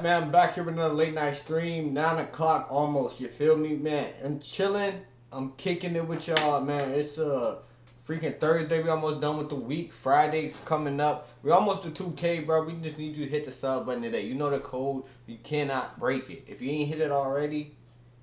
Man, I'm back here with another late night stream. 9 o'clock almost. You feel me, man? I'm chilling. I'm kicking it with y'all, man. It's freaking Thursday. We almost done with the week. Friday's coming up. We almost to 2K, bro. We just need you to hit the sub button today. You know the code. You cannot break it. If you ain't hit it already,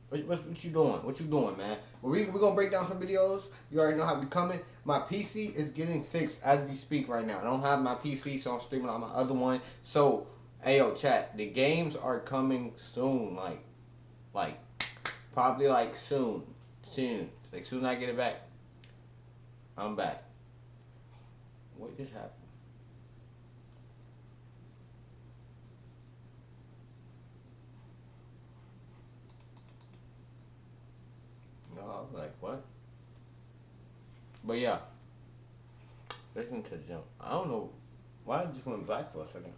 what you doing? What you doing, man? We gonna break down some videos. You already know how we coming. My PC is getting fixed as we speak right now. I don't have my PC, so I'm streaming on my other one. So, hey, yo, chat. The games are coming soon. Like, probably like soon. Like, soon I get it back. I'm back. What just happened? No, I was like, what? But yeah. Listen to the jump. I don't know why it just went black for a second.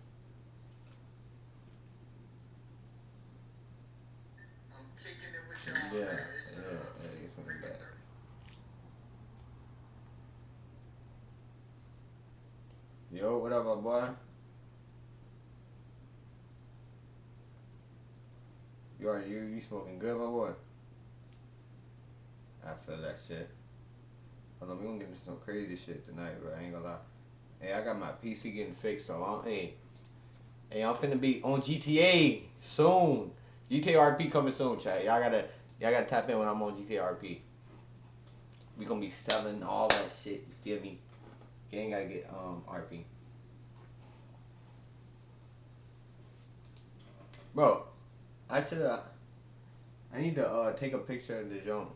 Yeah, it's went back. Yo, what up, my boy? You smoking good, my boy? I feel that shit. Hold on, we gonna get into some crazy shit tonight, bro. I ain't gonna lie. Hey, I got my PC getting fixed, so hey, I'm finna be on GTA soon. GTA RP coming soon, chat. Y'all gotta tap in when I'm on GTA RP. We gonna be selling all that shit. You feel me? You ain't gotta get RP. Bro, I need to take a picture of the jump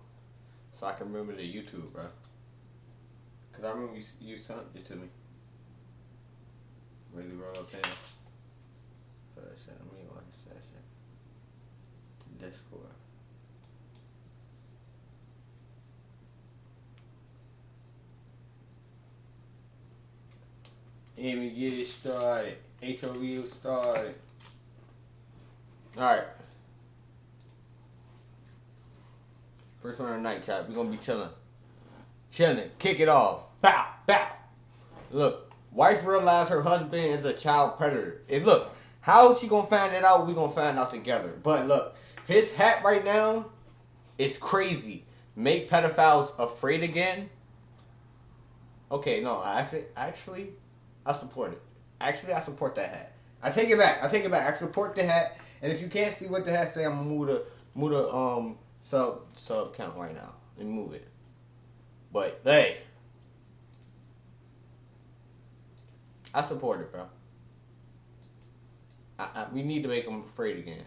so I can remember the YouTube, bro. Cause I remember you sent it to me. Really roll up in for that shit. Let me watch that shit. To Discord. And we get it started. HOV started. Alright. First one of the night, chat. We gonna be chilling. Kick it off. Bow. Look, wife realized her husband is a child predator. Look, how is she gonna find it out? We gonna find out together. But look, his hat right now is crazy. Make pedophiles afraid again. Okay, no, actually, I support it. Actually, I support that hat. I take it back. I support the hat. And if you can't see what the hat say, I'm gonna move the sub count right now. Let me move it. But hey, I support it, bro. We need to make them afraid again.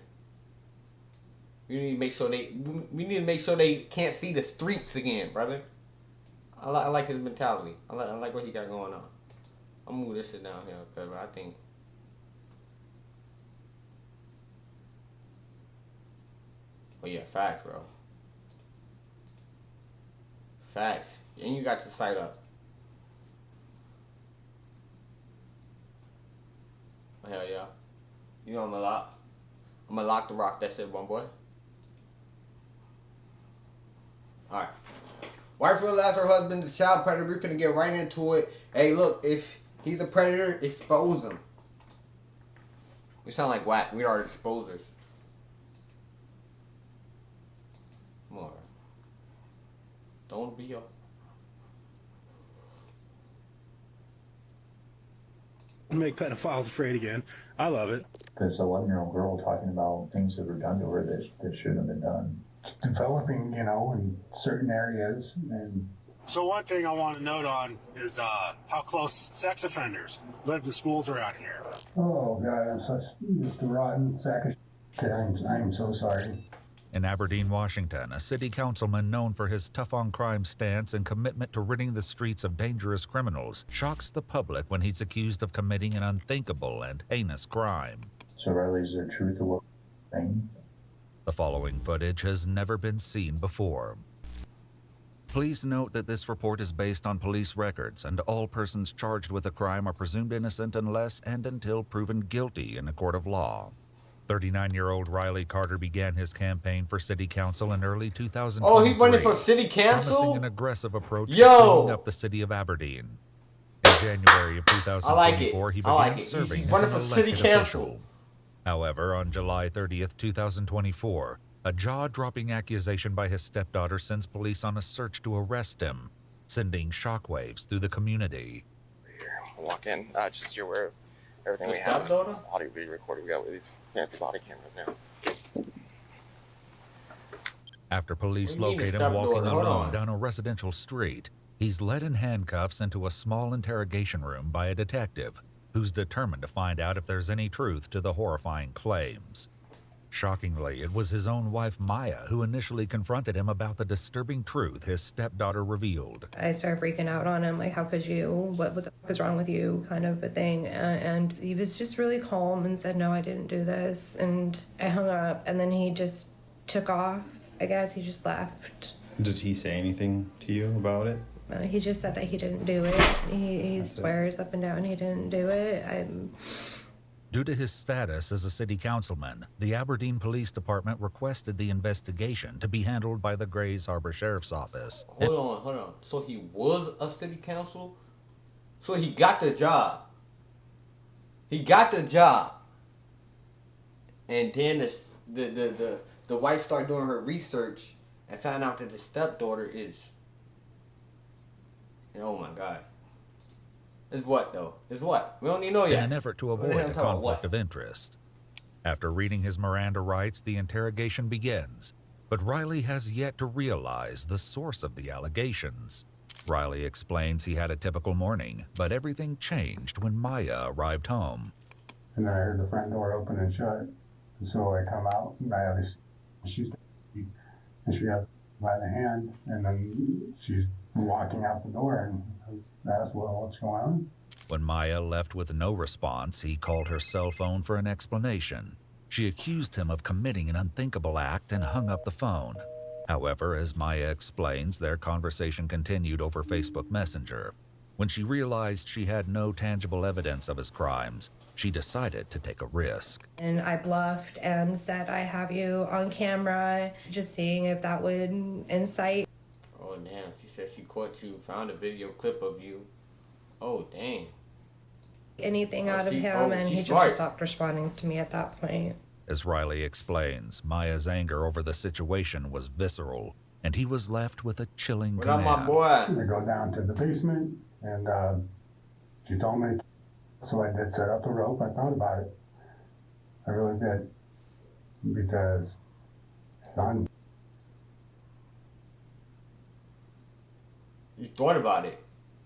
We need to make sure they can't see the streets again, brother. I like his mentality. I like what he got going on. I'll move this shit down here because I think. Oh yeah, facts, bro. Facts. And you got your sight up. Oh, hell yeah. You know I'm gonna lock the rock that shit, one boy. Alright. Wife realized her husband's a child predator. We're finna get right into it. Hey, look, if he's a predator, expose him. We sound like whack. We are exposers. Come on. Don't be a... Make pedophiles afraid again. I love it. This 11-year-old girl talking about things that were done to her that shouldn't have been done. Developing, in certain areas. And So one thing I want to note on is how close sex offenders live to schools around here. oh God, I'm just a rotten sack of shit. I'm so sorry. In Aberdeen, Washington, a city councilman known for his tough-on-crime stance and commitment to ridding the streets of dangerous criminals shocks the public when he's accused of committing an unthinkable and heinous crime. So Riley, is there truth to what we're saying? The following footage has never been seen before. Please note that this report is based on police records, and all persons charged with a crime are presumed innocent unless and until proven guilty in a court of law. 39-year-old Riley Carter began his campaign for city council in early 2023. Oh, he's running for city council? Promising an aggressive approach to Yo! cleaning up the city of Aberdeen. In January of 2024, he began serving He's running as for an city elected council. official. However, on July 30th, 2024, a jaw-dropping accusation by his stepdaughter sends police on a search to arrest him, sending shockwaves through the community. Walk in, just so you're aware of everything Your we have. stepdaughter? Audio video recording. We got these fancy body cameras now. After police What do you mean locate him stepdaughter? walking Hold alone on. down a residential street, he's led in handcuffs into a small interrogation room by a detective who's determined to find out if there's any truth to the horrifying claims. Shockingly, it was his own wife, Maya, who initially confronted him about the disturbing truth his stepdaughter revealed. I started freaking out on him, like, how could you? What the fuck is wrong with you? Kind of a thing. And he was just really calm and said, no, I didn't do this. And I hung up, and then he just took off. I guess he just left. Did he say anything to you about it? He just said that he didn't do it. He swears up and down he didn't do it. Due to his status as a city councilman, the Aberdeen Police Department requested the investigation to be handled by the Grays Harbor Sheriff's Office. Hold on. So he was a city council? So he got the job. And then the wife started doing her research and found out that the stepdaughter is... Oh my gosh. Is what though? Is what? We don't even know yet. In an effort to avoid a conflict of interest. After reading his Miranda rights, the interrogation begins, but Riley has yet to realize the source of the allegations. Riley explains he had a typical morning, but everything changed when Maya arrived home. And then I heard the front door open and shut. And so I come out and I have this, she got by the hand, and then she's walking out the door, and I asked, well, what's going on? When Maya left with no response, he called her cell phone for an explanation. She accused him of committing an unthinkable act and hung up the phone. However, as Maya explains, their conversation continued over Facebook Messenger. When she realized she had no tangible evidence of his crimes, she decided to take a risk. And I bluffed and said, I have you on camera, just seeing if that would incite. Oh damn, she said she caught you, found a video clip of you. Oh dang. Anything out of him, and he just stopped responding to me at that point. As Riley explains, Maya's anger over the situation was visceral, and he was left with a chilling command. What up, my boy? We go down to the basement, and she told me, so I did set up a rope. I thought about it. I really did. Because I'm... You thought about it.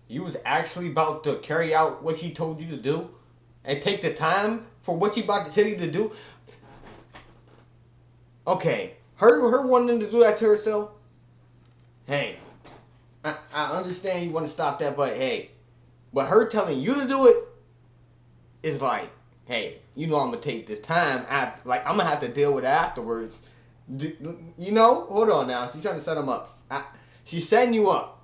You was actually about to carry out what she told you to do? And take the time for what she about to tell you to do? Okay. Her wanting to do that to herself? Hey. I understand you want to stop that, but hey. But her telling you to do it is like, hey, you know I'm going to take this time. I'm going to have to deal with it afterwards. You know? Hold on now. She's trying to set him up. She's setting you up.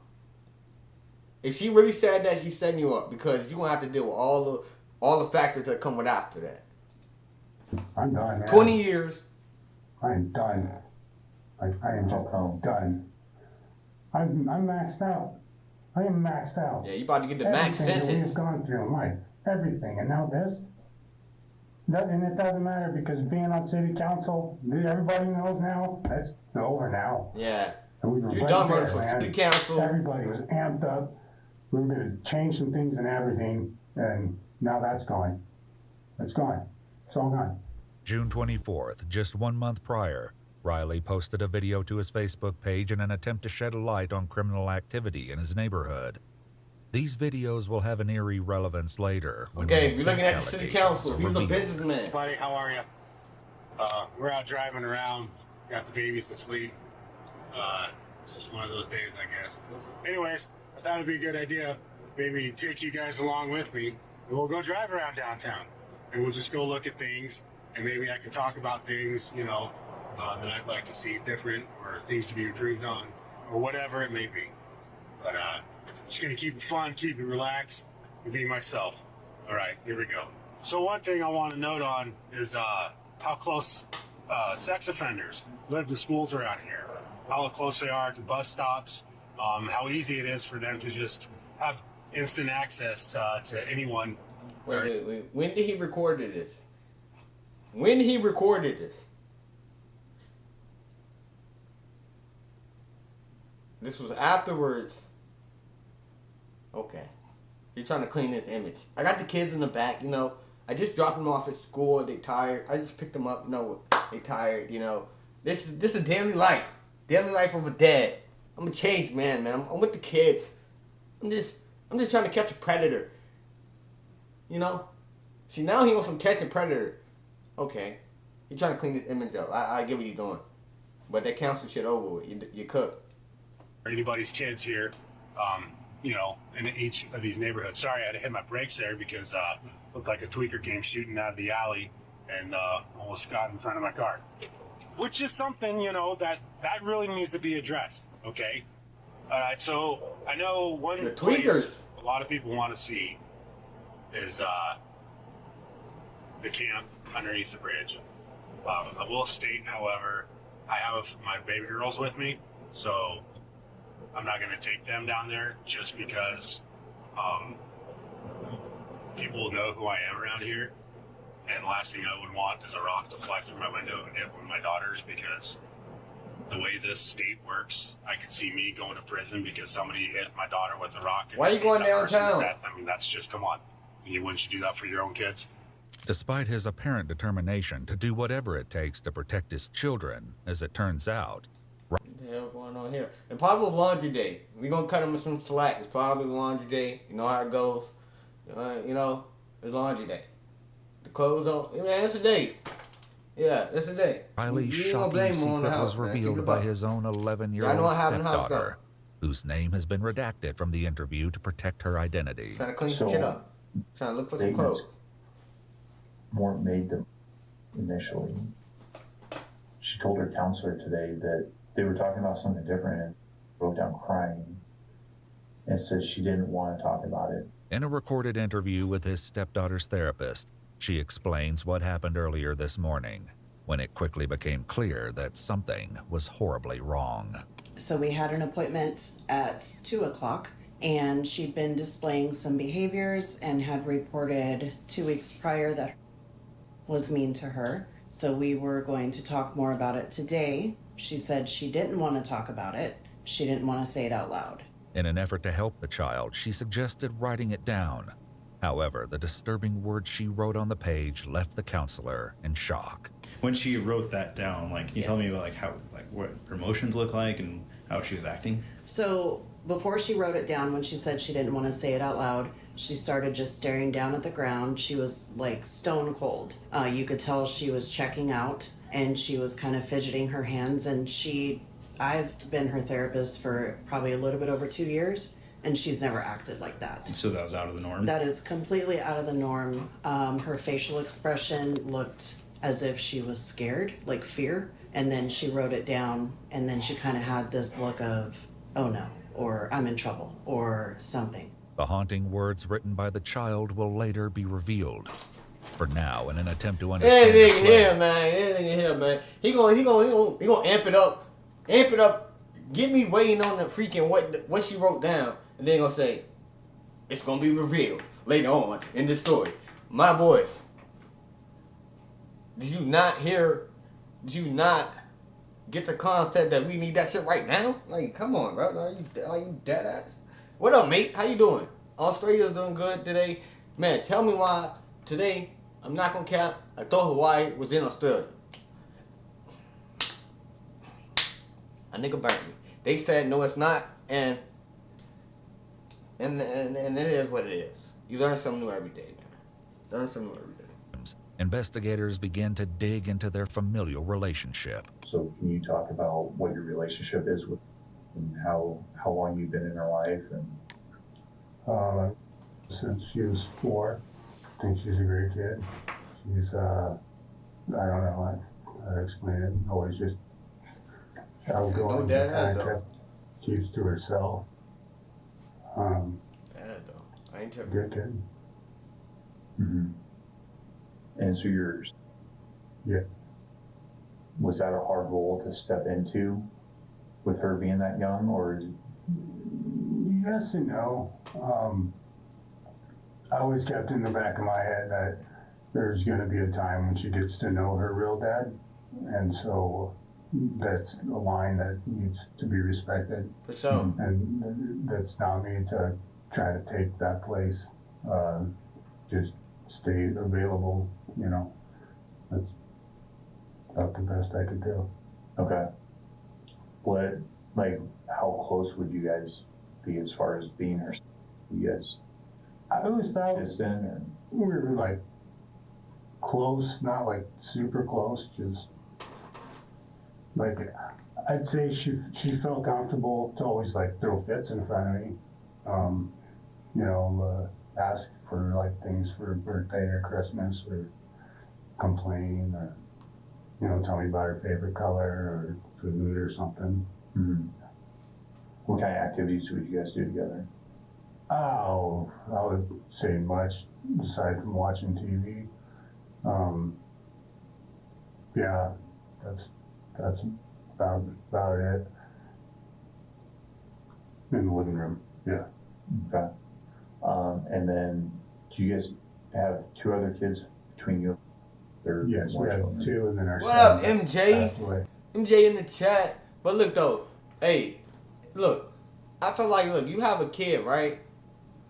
If she really said that, she's setting you up, because you're going to have to deal with all the factors that come with after that. I'm done, man. 20 years. I'm done. I am just done. I'm maxed out. I am maxed out. Yeah, you about to get the max sentence. Everything that we've gone through in life. Everything. And now this? And it doesn't matter, because being on city council, everybody knows now, that's over now. Yeah. You're done running for city council. Everybody was amped up. We were going to change some things in Aberdeen, and now that's gone. It's gone. It's all gone. June 24th, just 1 month prior, Riley posted a video to his Facebook page in an attempt to shed a light on criminal activity in his neighborhood. These videos will have an eerie relevance later. Okay, we're looking at the city council. He's a businessman. Buddy, how are you? We're out driving around. Got the babies to sleep. It's just one of those days, I guess. Anyways, I thought it'd be a good idea, maybe take you guys along with me, and we'll go drive around downtown. And we'll just go look at things, and maybe I can talk about things, you know, that I'd like to see different, or things to be improved on, or whatever it may be. But just gonna keep it fun, keep it relaxed, and be myself. All right, here we go. So one thing I want to note on is how close sex offenders live to schools around here. How close they are to bus stops, how easy it is for them to just have instant access to anyone. Wait. When did he record this? when he recorded this, this was afterwards. Okay. He's trying to clean his image. I got the kids in the back, you know. I just dropped them off at school. They tired. I just picked them up. No, they tired, you know. This is a daily life. Daily life of a dad. I'm a changed man. I'm with the kids. I'm just trying to catch a predator. You know? See, now he wants some catch a predator. Okay. He's trying to clean his image up. I get what you're doing. But that council shit over with. You cook. Anybody's kids here, you know, in each of these neighborhoods. Sorry, I had to hit my brakes there because looked like a tweaker came shooting out of the alley and almost got in front of my car. Which is something, you know, that really needs to be addressed, okay? All right, so I know one the place tweakers. a lot of people want to see is the camp underneath the bridge. I will state, however, I have my baby girls with me, so I'm not going to take them down there just because people know who I am around here. And the last thing I would want is a rock to fly through my window and hit one of my daughters, because the way this state works, I could see me going to prison because somebody hit my daughter with a rock. And why are you going downtown? I mean, that's just, come on. Wouldn't you do that for your own kids? Despite his apparent determination to do whatever it takes to protect his children, as it turns out, what the hell going on here? And probably laundry day. We're going to cut him some slack. It's probably laundry day. You know how it goes. You know, it's laundry day. The clothes on. Man, it's a day. Yeah, it's a day. Riley's shocking secret was revealed by his own 11-year-old stepdaughter, whose name has been redacted from the interview to protect her identity. Trying to clean some shit up. Trying to look for some clothes. Weren't made them initially. She told her counselor today that they were talking about something different and broke down crying and said she didn't want to talk about it. In a recorded interview with his stepdaughter's therapist, she explains what happened earlier this morning, when it quickly became clear that something was horribly wrong. So we had an appointment at 2 o'clock, and she'd been displaying some behaviors and had reported 2 weeks prior that was mean to her. So we were going to talk more about it today. She said she didn't want to talk about it. She didn't want to say it out loud. In an effort to help the child, she suggested writing it down. However, the disturbing words she wrote on the page left the counselor in shock. When she wrote that down, like, can you tell me about what her emotions look like and how she was acting? So before she wrote it down, when she said she didn't want to say it out loud, she started just staring down at the ground. She was like stone cold. You could tell she was checking out, and she was kind of fidgeting her hands. And I've been her therapist for probably a little bit over 2 years, and she's never acted like that. So that was out of the norm? That is completely out of the norm. Her facial expression looked as if she was scared, like fear. And then she wrote it down, and then she kind of had this look of, oh no, or I'm in trouble, or something. The haunting words written by the child will later be revealed. For now, in an attempt to understand That nigga here, man. He gonna amp it up. Amp it up. Get me waiting on the freaking what she wrote down. And then gonna say, it's gonna be revealed later on in the story. My boy, did you not get the concept that we need that shit right now? Like, come on, bro. Are you dead ass? What up, mate? How you doing? Australia's doing good today. Man, tell me why today, I'm not gonna cap, I thought Hawaii was in Australia. A nigga burnt me. They said no it's not, and it is what it is. You learn something new every day, man. Learn something new every day. Investigators begin to dig into their familial relationship. So can you talk about what your relationship is with, and how long you've been in her life? And since she was 4, I think she's a great kid. She's I don't know how to explain it. Always just outgoing, kind of keeps to herself. Bad though. I ain't tripping. Good kid. Mm-hmm. And so was that a hard role to step into with her being that young, or? Yes and no. I always kept in the back of my head that there's going to be a time when she gets to know her real dad, and so that's a line that needs to be respected. For sure. And that's not me to try to take that place. Just stay available, you know. That's about the best I could do. Okay. What, like, how close would you guys be as far as being her? You guys I always thought distant or? we were like close, not like super close, just like I'd say she felt comfortable to always like throw fits in front of me, you know, ask for like things for her birthday or Christmas, or complain, or you know, tell me about her favorite color or food or something. Mm-hmm. What kind of activities would you guys do together? Oh, I would say much aside from watching TV. Yeah, that's about it. In the living room, yeah. Okay. And then, do you guys have 2 other kids between you? Yes, we have 2, and then our What up, son MJ? passed away. MJ in the chat. But look though, hey, look, I feel like, look, you have a kid, right?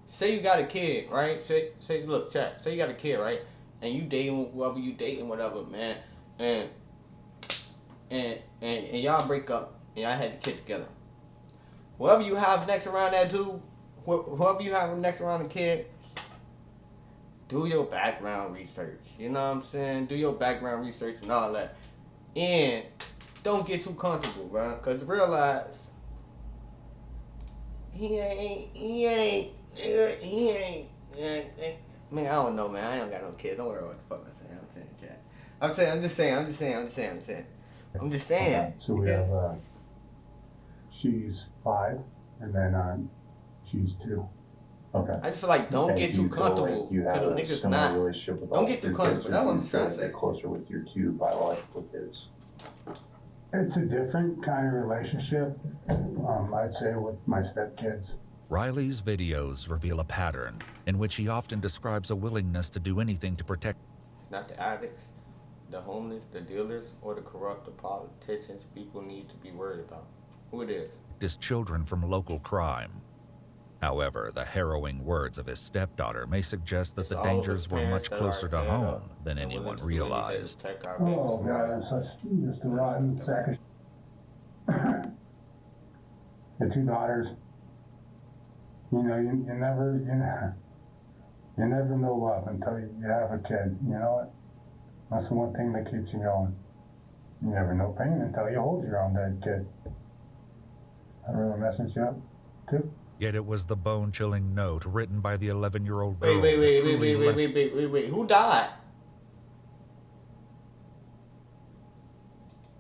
Say you got a kid, right? Say, look, chat. Say you got a kid, right? And you dating whoever you dating, whatever, man. And y'all break up, and y'all had the kid together. Whoever you have next around that dude, whoever you have next around the kid, do your background research. You know what I'm saying? Do your background research and all that. And don't get too comfortable, bro. Because realize he ain't. Man, I don't know, man. I ain't got no kids. Don't worry about what the fuck I'm saying, chat. I'm just saying. Okay, so we have, she's 5, and then she's 2. Okay. I just feel like don't get too comfortable. You have a niggas similar not. relationship with Don't get too comfortable. That's what I'm trying to say. Closer with your 2 biological kids. It's a different kind of relationship, I'd say, with my stepkids. Riley's videos reveal a pattern in which he often describes a willingness to do anything to protect. It's not the addicts, the homeless, the dealers, or the corrupt, the politicians people need to be worried about. Who it is? His children from local crime. However, the harrowing words of his stepdaughter may suggest that the dangers were much closer to home than anyone realized. Oh God, I'm such just a rotten sack of shit. The 2 daughters. You know, you never know love until you have a kid. You know what? That's the one thing that keeps you going. You never know pain until you hold your own dead kid. That really messes you up, too. Yet it was the bone-chilling note written by the 11-year-old girl. Wait. Who died?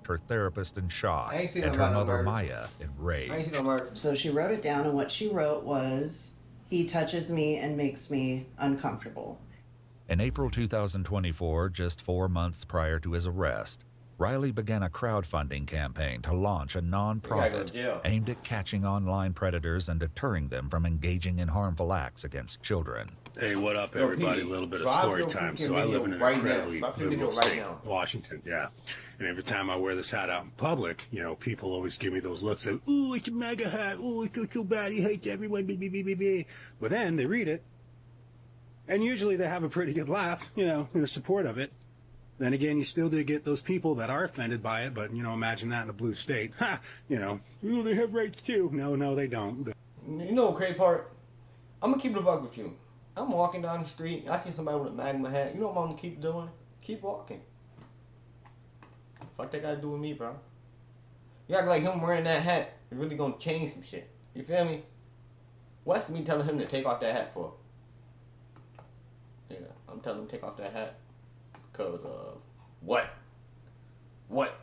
Her therapist in shock, I ain't seen and no her murder. mother Maya I ain't enraged. seen no murder. So she wrote it down, and what she wrote was, "He touches me and makes me uncomfortable." In April 2024, just 4 months prior to his arrest, Riley began a crowdfunding campaign to launch a go to non-profit jail. aimed at catching online predators and deterring them from engaging in harmful acts against children. Hey, what up, Yo, everybody? Pete, A little bit of drop story your time. freaking So I live in an video right incredibly now. Drop your liberal video right state, now. Washington, yeah. And every time I wear this hat out in public, you know, people always give me those looks of, ooh, it's a MAGA hat. Ooh, it's so bad. He hates everyone. But then they read it, and usually they have a pretty good laugh, you know, in support of it. Then again, you still do get those people that are offended by it, but, you know, imagine that in a blue state. Ha! You know, ooh, they have rights too. No, they don't. You know the crazy part? I'm gonna keep it a buck with you. I'm walking down the street. I see somebody with a magma hat. You know what I'm gonna keep doing? Keep walking. Fuck that got to do with me, bro. You act like him wearing that hat is really gonna change some shit. You feel me? What's me telling him to take off that hat for? Yeah, I'm telling him to take off that hat because of what? What?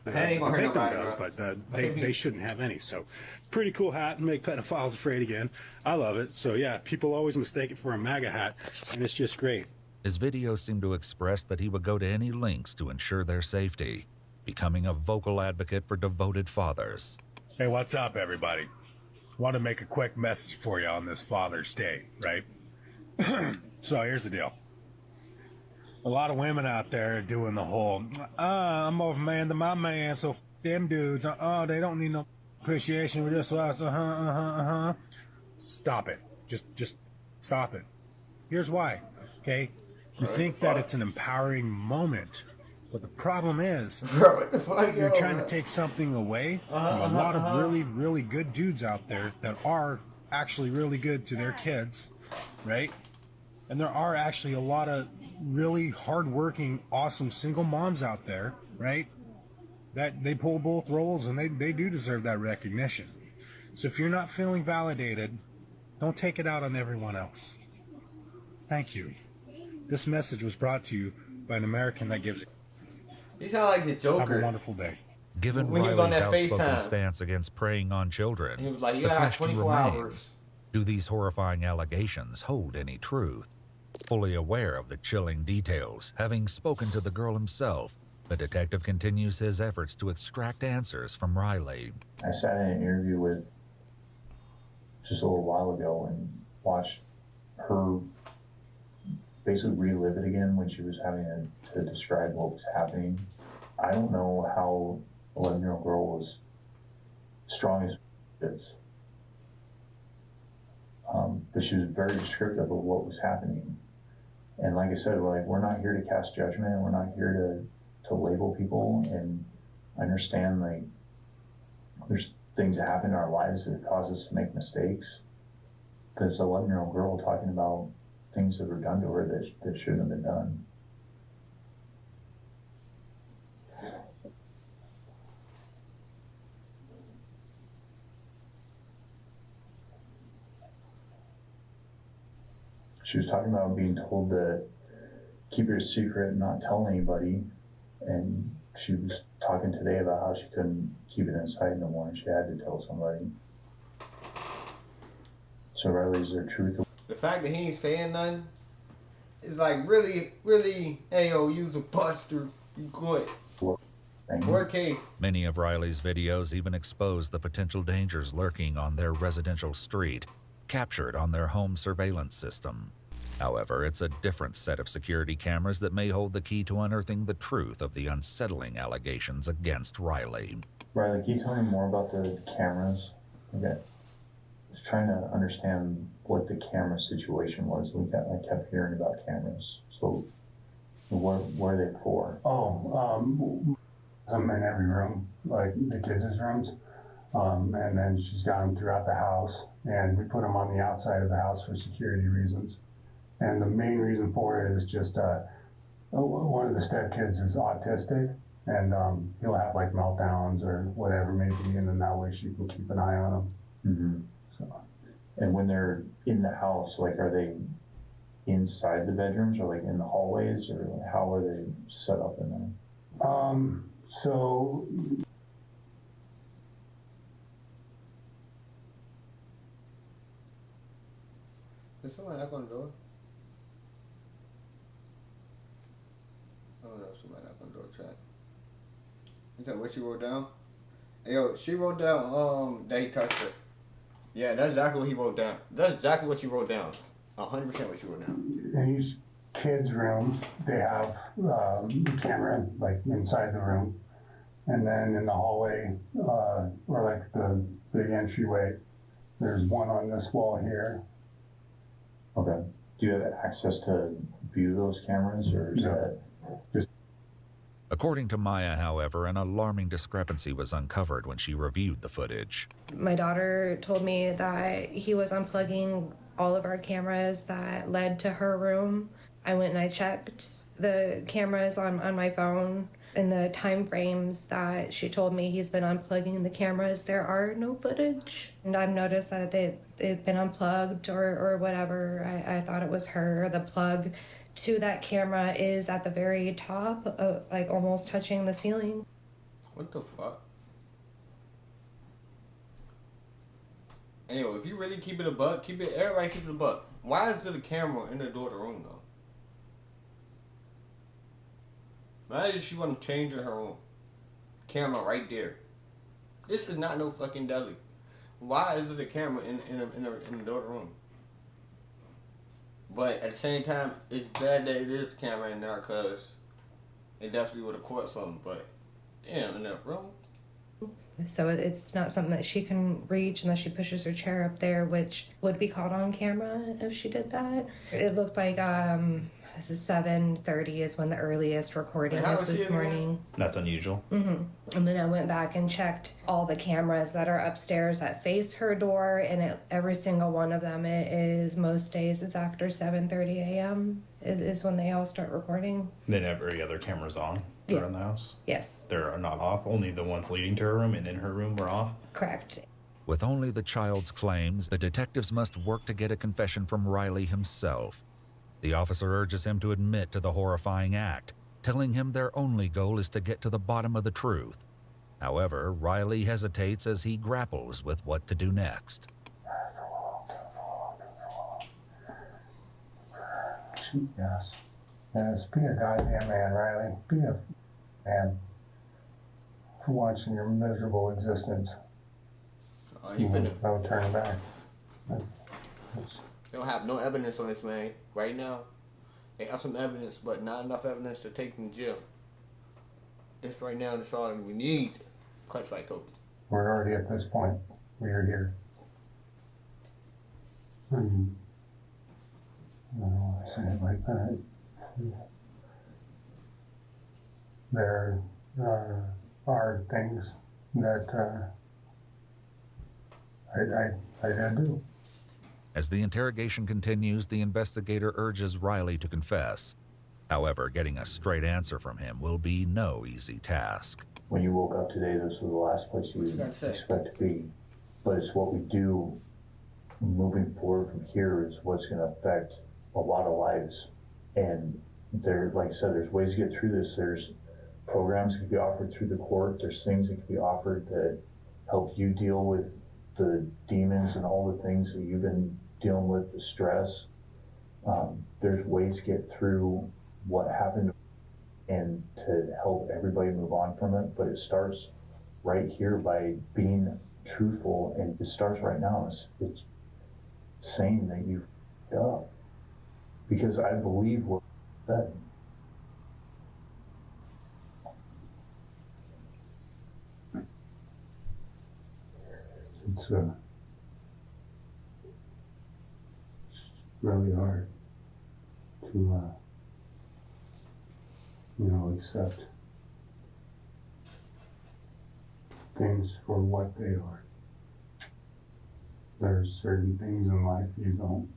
The That ain't gonna hurt victim nobody, does, bro. but they shouldn't have any. So, pretty cool hat and make pedophiles afraid again. I love it. So yeah, people always mistake it for a MAGA hat, and it's just great. His videos seem to express that he would go to any lengths to ensure their safety, becoming a vocal advocate for devoted fathers. Hey, what's up, everybody? Want to make a quick message for you on this Father's Day, right? So here's the deal. A lot of women out there are doing the whole, I'm more of a man than my man, so f them dudes. They don't need no appreciation with this us. Stop it. Just stop it. Here's why. Okay? You think that it's an empowering moment, but the problem is, Bro, what the fuck, you're yo, trying man? to take something away from a lot of really, really good dudes out there that are actually really good to their kids, right? And there are actually a lot of really hardworking, awesome single moms out there, right? That they pull both roles, and they do deserve that recognition. So if you're not feeling validated, don't take it out on everyone else. Thank you. This message was brought to you by an American that gives. He sound like the Joker. Have a wonderful day. Given When he was on Riley's that outspoken FaceTime. stance against preying on children, He was like, you the gotta have question 24 remains, hours. do these horrifying allegations hold any truth? Fully aware of the chilling details, having spoken to the girl himself, the detective continues his efforts to extract answers from Riley. I sat in an interview with just a little while ago and watched her basically relive it again when she was having to describe what was happening. I don't know how an 11-year-old girl was strong as is. But she was very descriptive of what was happening. And like I said, like, we're not here to cast judgment. We're not here to label people. And I understand, like, there's things that happen in our lives that cause us to make mistakes. But it's an 11-year-old girl talking about things that were done to her that shouldn't have been done. She was talking about being told to keep it a secret and not tell anybody. And she was talking today about how she couldn't keep it inside no more and she had to tell somebody. So Riley, is there truth? The fact that he ain't saying nothing is like, really, really, hey, yo, you's a buster. You good. 4K. Many of Riley's videos even expose the potential dangers lurking on their residential street, captured on their home surveillance system. However, it's a different set of security cameras that may hold the key to unearthing the truth of the unsettling allegations against Riley. Riley, can you tell me more about the cameras? Okay. I was trying to understand what the camera situation was. I kept hearing about cameras. So what are they for? I'm in every room, like the kids' rooms. And then she's got them throughout the house, and we put them on the outside of the house for security reasons. And the main reason for it is just one of the stepkids is autistic, and he'll have like meltdowns or whatever maybe, and then that way she can keep an eye on him. Mm-hmm. So. And when they're in the house, like, are they inside the bedrooms or like in the hallways, or how are they set up in there? So Did somebody knock on the door? Oh no, somebody knock on the door, chat. Is that what she wrote down? Hey, yo, she wrote down that he touched her. Yeah, that's exactly what he wrote down. That's exactly what she wrote down. 100% what she wrote down. in each kid's room, they have a camera like inside the room. And then in the hallway, or like the big entryway, there's one on this wall here. Okay. Do you have access to view those cameras, or is that just? According to Maya, however, an alarming discrepancy was uncovered when she reviewed the footage. My daughter told me that he was unplugging all of our cameras that led to her room. I went and I checked the cameras on my phone. In the time frames that she told me he's been unplugging the cameras, there are no footage. And I've noticed that they've been unplugged or whatever. I thought it was her. The plug to that camera is at the very top, of, like almost touching the ceiling. What the fuck? Anyway, if you really keep it a buck, everybody keep it a buck. Why is there a camera in the daughter's room though? Why does she want to change in her room? Camera right there. This is not no fucking deli. Why is it a camera in the daughter's room? But at the same time, it's bad that it is a camera in there because it definitely would have caught something. But damn, in that room. So it's not something that she can reach unless she pushes her chair up there, which would be caught on camera if she did that. It looked like this is 7:30 is when the earliest recording is this morning. That's unusual. And then I went back and checked all the cameras that are upstairs that face her door, and every single one of them, it is most days it's after 7:30 a.m. is when they all start recording. Then every other camera's on around the house? Yes. They're not off? Only the ones leading to her room and in her room were off? Correct. With only the child's claims, the detectives must work to get a confession from Riley himself. The officer urges him to admit to the horrifying act, telling him their only goal is to get to the bottom of the truth. However, Riley hesitates as he grapples with what to do next. Yes. Yes, be a goddamn man, Riley. Be a man for once in your miserable existence. No turning back. They don't have no evidence on this man right now. They have some evidence, but not enough evidence to take him to jail. This right now is all we need. Clutch like hope. We're already at this point. We are here. I don't want to say it like that. There are things that I did do. As the interrogation continues, the investigator urges Riley to confess. However, getting a straight answer from him will be no easy task. When you woke up today, this was the last place you would expect to be. But it's what we do moving forward from here is what's going to affect a lot of lives. And there, like I said, there's ways to get through this. There's programs that can be offered through the court. There's things that can be offered that help you deal with the demons and all the things that you've been dealing with, the stress. There's ways to get through what happened and to help everybody move on from it. But it starts right here by being truthful, and it starts right now. It's saying that you f***ed up. Because I believe what that. It's really hard to, accept things for what they are. There's certain things in life you don't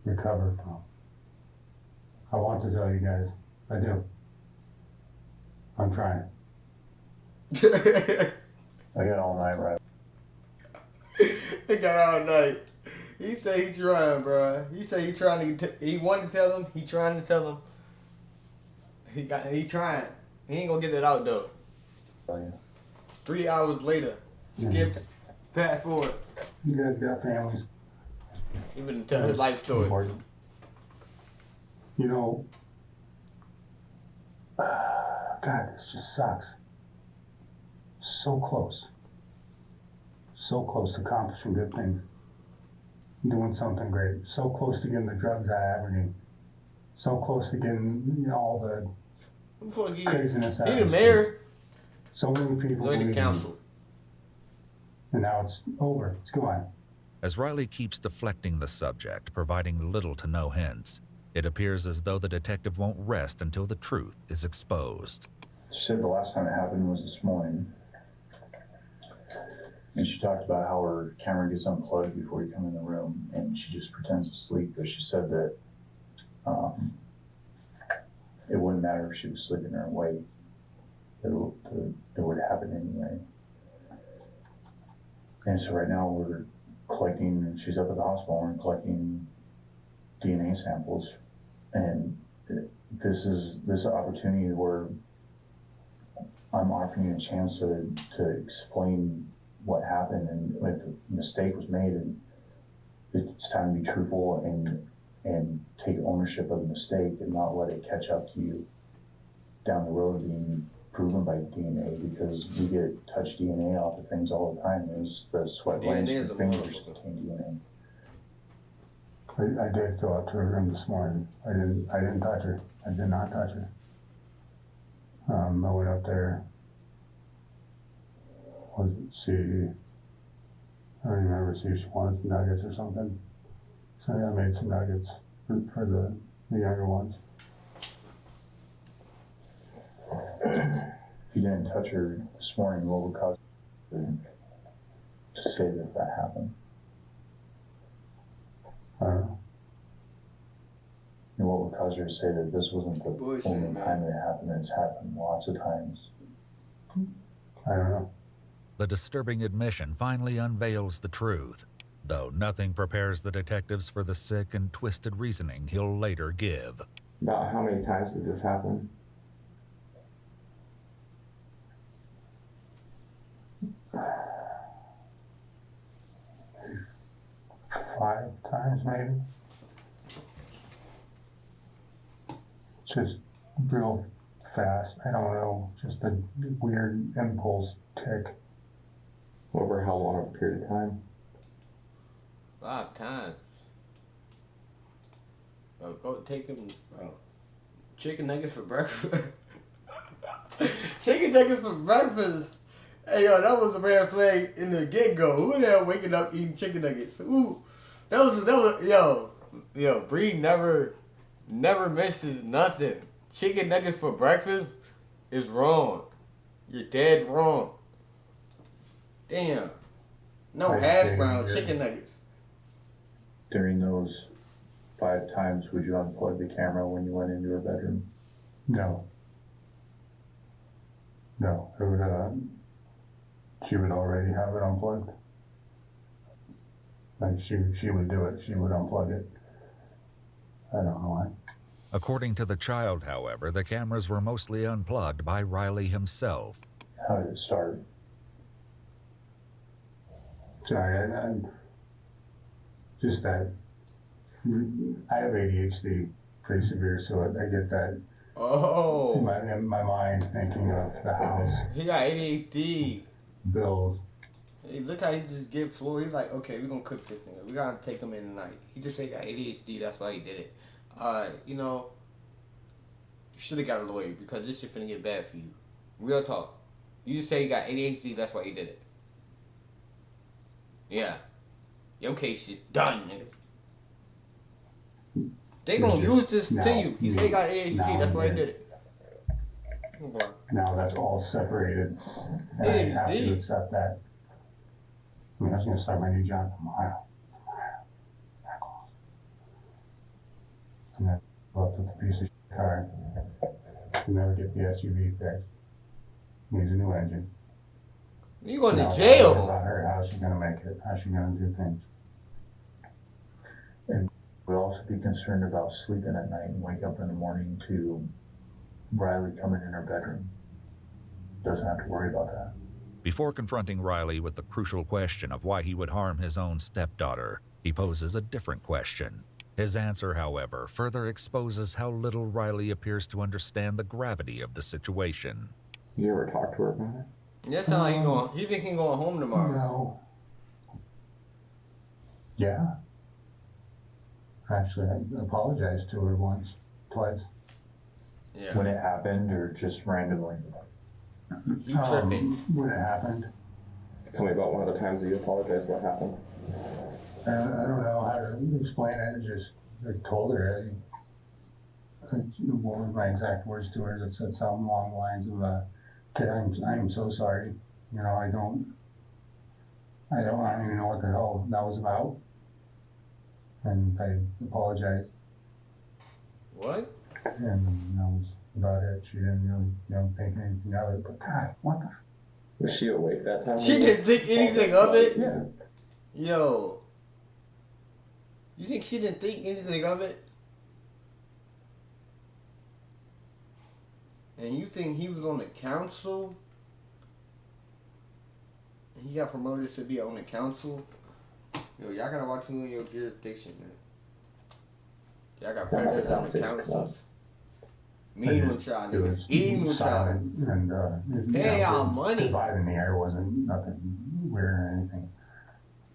recover from. I want to tell you guys, I do. I'm trying. I got all night, right? He got all night. He say he trying, bro. He say he trying to. He wanted to tell him. He trying to tell him. He trying. He ain't gonna get it out though. Oh, yeah. 3 hours later, skipped, fast forward. You guys got families. He been tell his life story. Important. God, this just sucks. So close. So close to accomplishing good things. Doing something great. So close to getting the drugs out of Aberdeen. So close to getting all the craziness out of He the mayor. So many people. Go to council. And now it's over. It's gone. As Riley keeps deflecting the subject, providing little to no hints, it appears as though the detective won't rest until the truth is exposed. She said the last time it happened was this morning. And she talked about how her camera gets unplugged before you come in the room, and she just pretends to sleep. But she said that it wouldn't matter if she was sleeping or awake. It would happen anyway. And so right now we're collecting, she's up at the hospital and collecting DNA samples. And this is an opportunity where I'm offering you a chance to explain what happened, and if a mistake was made, and it's time to be truthful and take ownership of the mistake and not let it catch up to you down the road being proven by DNA, because we get touch DNA off of things all the time. There's the sweat glands from fingers contain DNA. I did go out to her room this morning. I didn't touch her. I did not touch her. I went up there. I don't remember, see if she wanted some nuggets or something. So yeah, I made some nuggets for the younger ones. If you didn't touch her this morning, what would cause you to say that happened? I don't know. And what would cause her to say that this wasn't the only time it happened? It's happened lots of times. I don't know. The disturbing admission finally unveils the truth, though nothing prepares the detectives for the sick and twisted reasoning he'll later give. About how many times did this happen? Five times maybe. Just real fast. I don't know. Just a weird impulse tick. Over how long a period of time? 5 times. Bro, go take him, bro. Chicken nuggets for breakfast. Chicken nuggets for breakfast. Hey, yo, that was a red flag in the get-go. Who the hell waking up eating chicken nuggets? Ooh, that was, yo, Bree never misses nothing. Chicken nuggets for breakfast is wrong. You're dead wrong. Damn. No hash brown, chicken nuggets. During those 5 times, would you unplug the camera when you went into her bedroom? No. No. It would, she would already have it unplugged. Like she would do it. She would unplug it. I don't know why. According to the child, however, the cameras were mostly unplugged by Riley himself. How did it start? Sorry, just that. I have ADHD pretty severe, so I get that. Oh. In my mind, thinking of the house. He got ADHD. Bills. Hey, look how he just get Floyd. He's like, okay, we're gonna cook this nigga. We gotta take him in tonight. He just said he got ADHD. That's why he did it. You know, you should have got a lawyer because this shit finna get bad for you. Real talk. You just say you got ADHD. That's why he did it. Yeah. Your case is done, nigga. They gonna use this to you. He said he got ADHD. That's why he did it. Now that's all separated. And I have to accept that. I mean, I was going to start my new job tomorrow. And then left with a piece of shit car. Can never get the SUV fixed. Needs a new engine. You going to jail? About her, how's she going to make it? How's she going to do things? And we'll also be concerned about sleeping at night and wake up in the morning to Riley coming in her bedroom. Doesn't have to worry about that. Before confronting Riley with the crucial question of why he would harm his own stepdaughter, he poses a different question. His answer, however, further exposes how little Riley appears to understand the gravity of the situation. You ever talk to her about it? That's how he going. He think he going home tomorrow. No. Yeah. Actually, I apologized to her twice. Yeah. When it happened, or just randomly? He tripping. When it happened. Tell me about one of the times that you apologized. What happened? I don't know how to explain it. I told her. What were my exact words to her? That said something along the lines of, "Kid, I'm so sorry. You know, I don't even know what the hell that was about." And I apologized. What? And that was about it. She didn't really, think anything of it. But God, what the? Was she awake that time? She didn't think anything of it? Yeah. Yo. You think she didn't think anything of it? And you think he was on the council? And he got promoted to be on the council? Yo, y'all gotta watch who in your jurisdiction, man. Y'all got predators on the councils. Mean with y'all niggas. Eating with y'all. And paying y'all money. Dividing the air wasn't nothing weird or anything.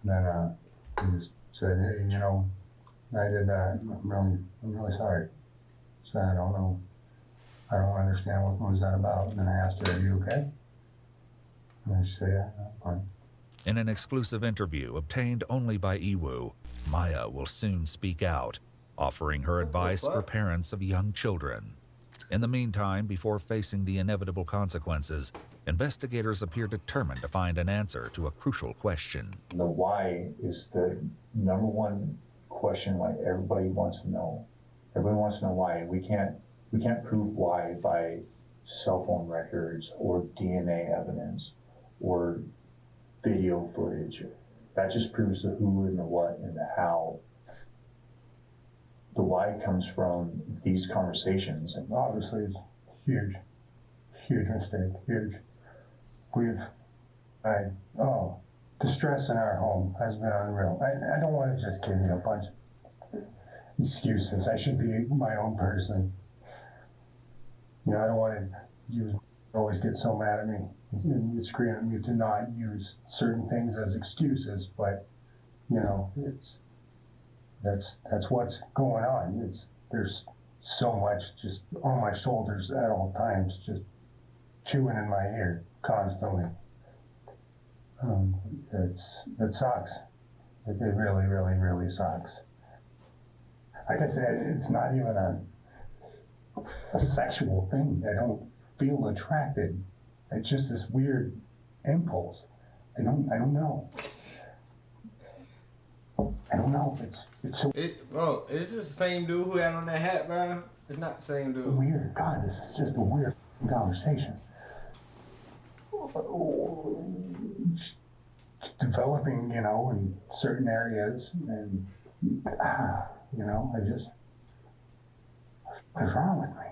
Then he just said, hey, I did that. I'm really sorry. So I don't know. I don't understand what was that about. And then I asked her, "Are you okay?" And she said, "Yeah, I'm fine." In an exclusive interview obtained only by EWU, Maya will soon speak out, offering her advice for parents of young children. In the meantime, before facing the inevitable consequences, investigators appear determined to find an answer to a crucial question. The why is the number one question like everybody wants to know. Everybody wants to know why. We can't prove why by cell phone records or DNA evidence or video footage. That just proves the who and the what and the how. The why comes from these conversations. And Obviously, it's huge mistake, huge. The stress in our home has been unreal. I don't want to just give you a bunch of excuses. I should be my own person. I don't want you always get so mad at me and scream at me to not use certain things as excuses, but it's that's what's going on. There's so much just on my shoulders at all times, just chewing in my ear constantly. It sucks. It really sucks. Like I said, it's not even a sexual thing. I don't feel attracted. It's just this weird impulse. I don't know. I don't know. It's so. Bro, is this the same dude who had on that hat, bro? It's not the same dude. Weird. God, this is just a weird conversation. Developing, in certain areas, and what's wrong with me?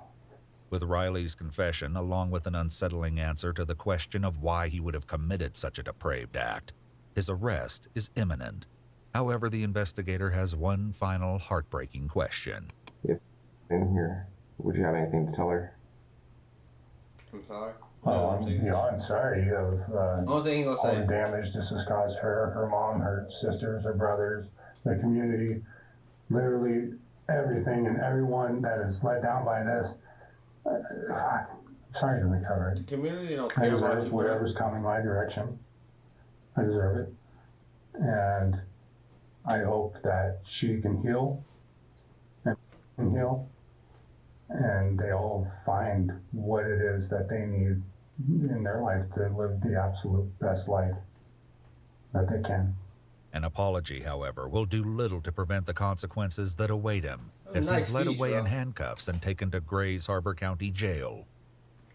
With Riley's confession, along with an unsettling answer to the question of why he would have committed such a depraved act, his arrest is imminent. However, the investigator has one final heartbreaking question. If in here, would you have anything to tell her? I'm sorry. I'm sorry of Only thing he gonna all say. the damage this has caused her mom, her sisters, her brothers, the community, literally everything and everyone that is let down by this. Sorry to recover The it. community don't I care about deserve you, bro. whatever's coming my direction. I deserve it. And I hope that she can heal and they all find what it is that they need in their life to live the absolute best life that they can. An apology, however, will do little to prevent the consequences that await him, as Nice he's led speech, away in bro. handcuffs and taken to Grays Harbor County Jail.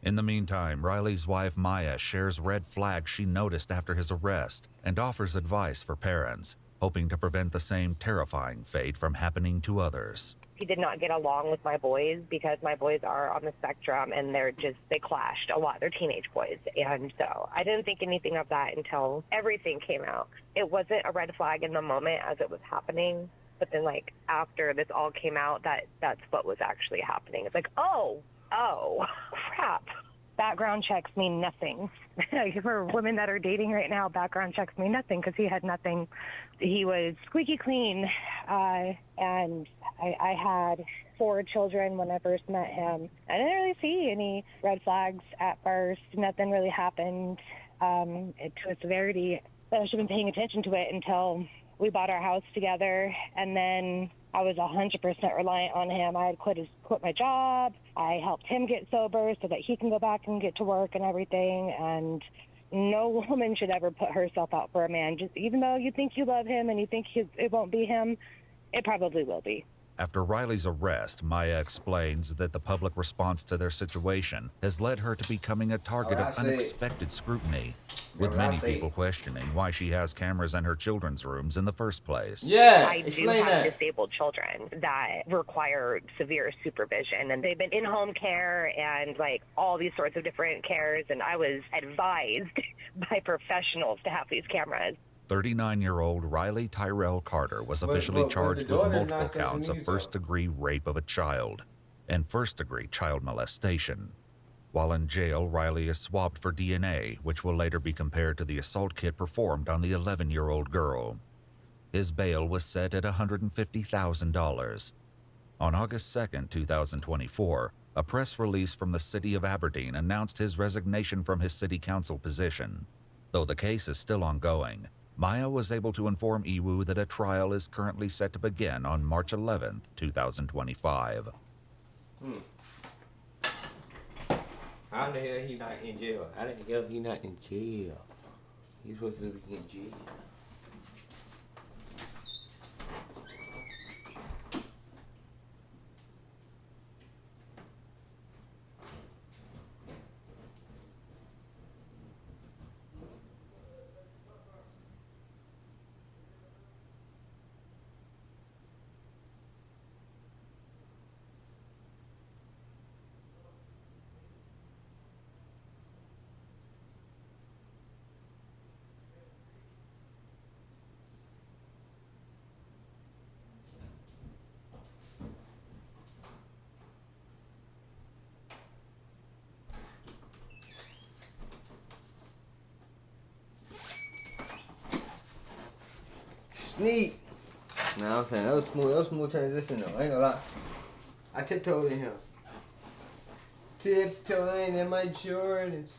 In the meantime, Riley's wife Maya shares red flags she noticed after his arrest and offers advice for parents, hoping to prevent the same terrifying fate from happening to others. He did not get along with my boys because my boys are on the spectrum and they clashed a lot. They're teenage boys. And so I didn't think anything of that until everything came out. It wasn't a red flag in the moment as it was happening. But then after this all came out, that's what was actually happening. It's like, oh, crap. Background checks mean nothing. For women that are dating right now, background checks mean nothing because he had nothing. He was squeaky clean, and I had 4 children when I first met him. I didn't really see any red flags at first. Nothing really happened to a severity that I should have been paying attention to it until we bought our house together, and then I was 100% reliant on him. I had quit my job. I helped him get sober so that he can go back and get to work and everything. And no woman should ever put herself out for a man. Just even though you think you love him and you think it won't be him, it probably will be. After Riley's arrest, Maya explains that the public response to their situation has led her to becoming a target of unexpected scrutiny, with many people questioning why she has cameras in her children's rooms in the first place. Yeah, I do have disabled children that require severe supervision, and they've been in-home care and all these sorts of different cares, and I was advised by professionals to have these cameras. 39-year-old Riley Tyrell Carter was officially charged with multiple counts of first-degree rape of a child and first-degree child molestation. While in jail, Riley is swabbed for DNA, which will later be compared to the assault kit performed on the 11-year-old girl. His bail was set at $150,000. On August 2, 2024, a press release from the city of Aberdeen announced his resignation from his city council position. Though the case is still ongoing, Maya was able to inform Iwu that a trial is currently set to begin on March 11, 2025. How the hell he not in jail? How the hell he not in jail? He's supposed to be in jail. Sneak. Nah, I'm saying that was smooth transition though. I ain't gonna lie. I tiptoed in here. Tiptoeing in my Jordans.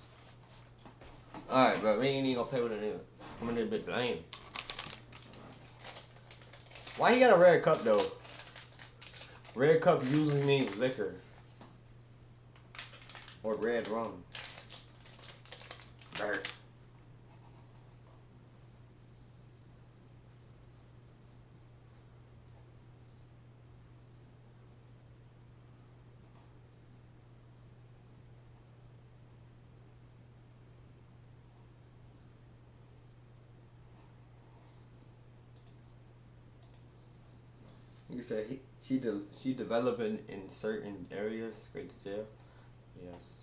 Alright, bro, we ain't even gonna play with it anyway. I'm a little bit lame. Why he got a red cup though? Red cup usually means liquor. Or red rum. Burr. You said she developing in certain areas straight to jail? Yes.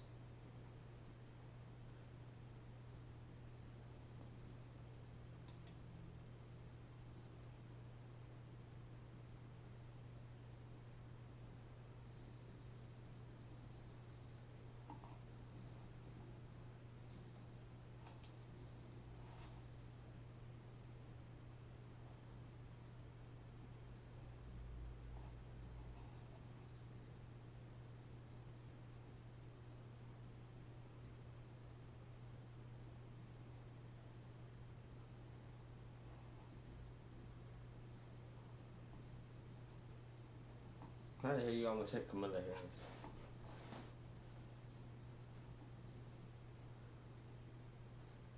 How the hell you almost hit Camilla Harris?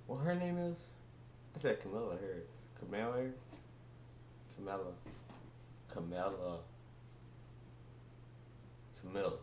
What her name is? I said Camilla Harris. Camilla Harris? Camilla. Camilla. Camilla.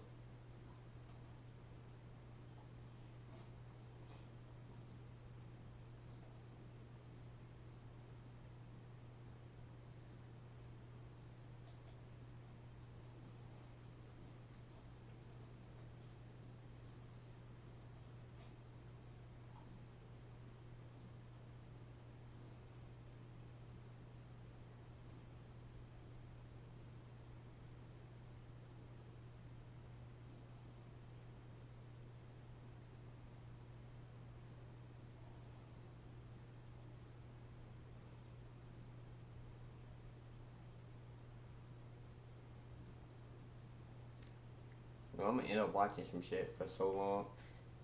Well, I'm gonna end up watching some shit for so long,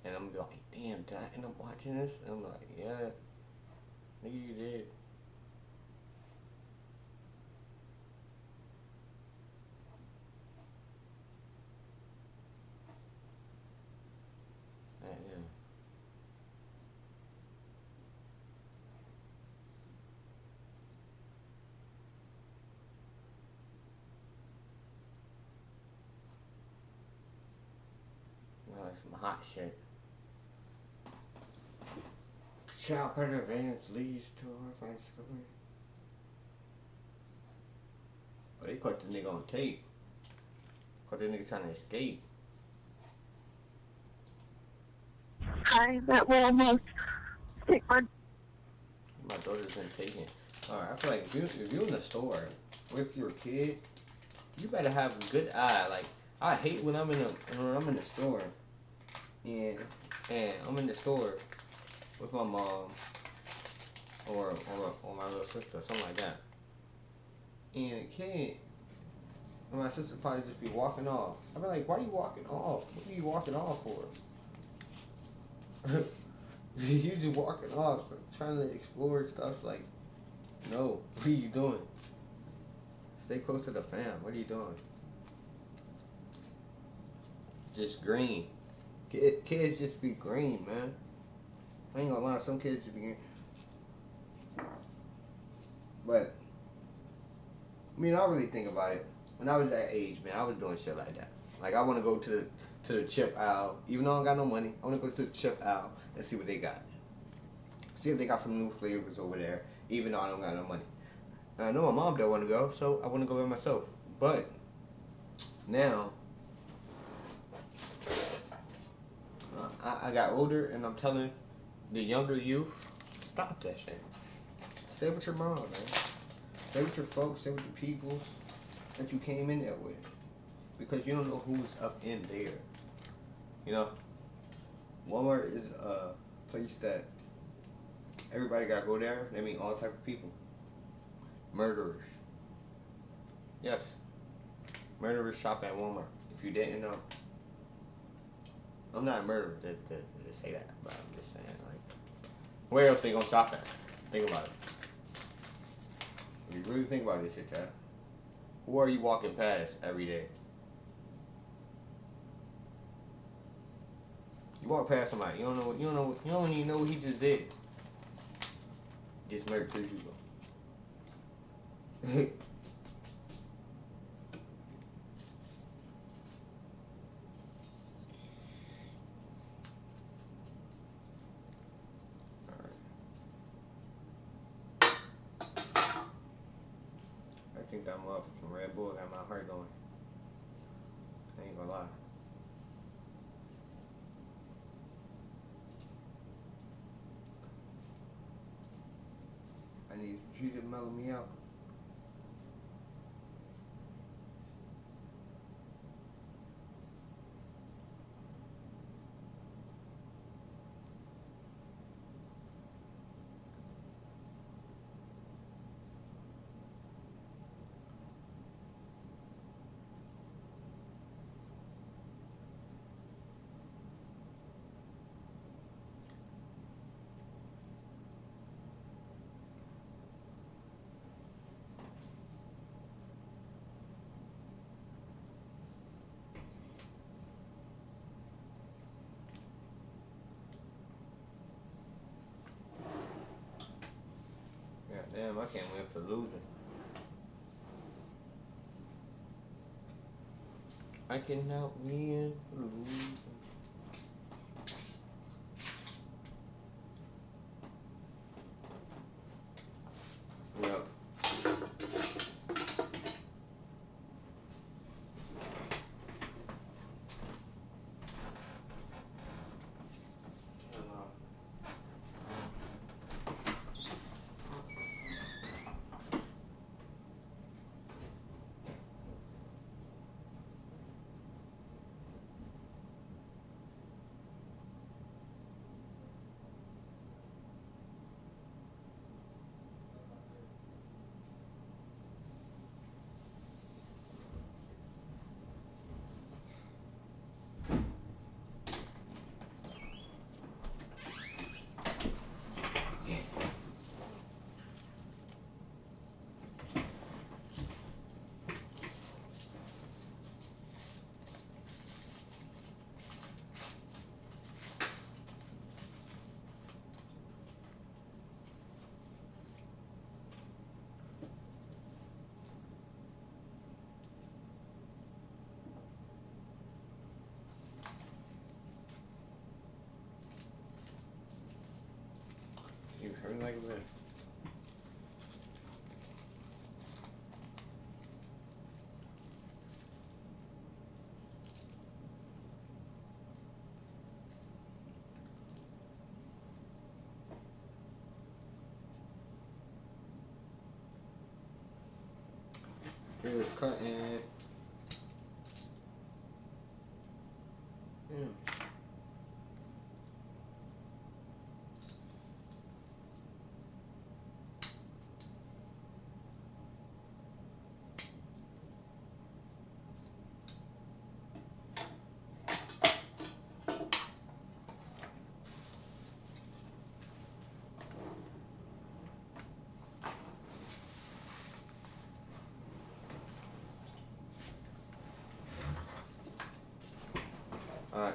and I'm gonna be like, damn, did I end up watching this? And I'm like, yeah, nigga, you did. Yeah. Some hot shit. Child predator vans leads to horrifying discovery. Oh, they caught the nigga on tape. Caught the nigga trying to escape. Hi, that will almost take my daughter's been taken. Alright, I feel like if you're in the store with your kid, you better have a good eye. Like, I hate when I'm in the store and I'm in the store with my mom or my little sister, something like that. and a kid. And my sister probably just be walking off. I'd be like, why are you walking off? What are you walking off for? You just walking off, trying to explore stuff. Like, no, what are you doing? Stay close to the fam. What are you doing? Just green. Kids just be green, man. I ain't gonna lie, some kids just be green. But, I mean, I really think about it. When I was that age, man, I was doing shit like that. Like, I want to go to the chip aisle. Even though I don't got no money, I want to go to the chip aisle and see what they got. See if they got some new flavors over there, even though I don't got no money. And I know my mom don't want to go, so I want to go by myself. But, now, I got older, and I'm telling the younger youth, stop that shit. Stay with your mom, man. Stay with your folks, stay with the people that you came in there with. Because you don't know who's up in there. You know? Walmart is a place that everybody gotta go there. They meet all type of people. Murderers. Yes. Murderers shop at Walmart. If you didn't know. I'm not a murderer to say that, but I'm just saying, like, where else they gonna shop at? Think about it. If you really think about this shit, Chad, who are you walking past every day? You walk past somebody, you don't even know what he just did. Just murdered 3 people. I think that motherfucking Red Bull got my heart going. I ain't gonna lie. I need you to mellow me out. God damn, I can't win for losing. I cannot win for losing. Yep. You hurt me like a man. Here's cutting. Alright.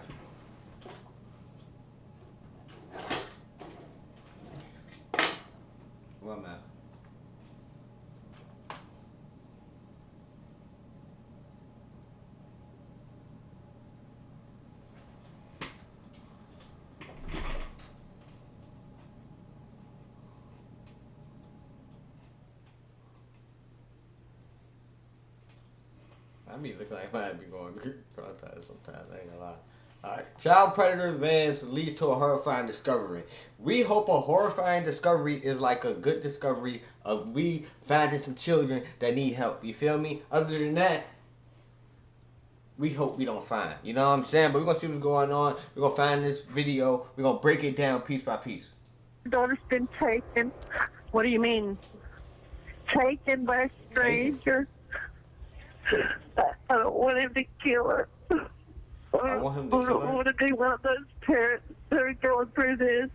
Where am I? I be looking like I might be going contact sometimes. I ain't gonna lie. Alright. Child predator vans leads to a horrifying discovery. We hope a horrifying discovery is like a good discovery of we finding some children that need help. You feel me? Other than that, we hope we don't find. You know what I'm saying? But we're gonna see what's going on. We're gonna find this video. We're gonna break it down piece by piece. Daughter's been taken. What do you mean? Taken by a stranger. I don't want him to kill her. I want him to kill her. I want to be one of those parents that are going through this.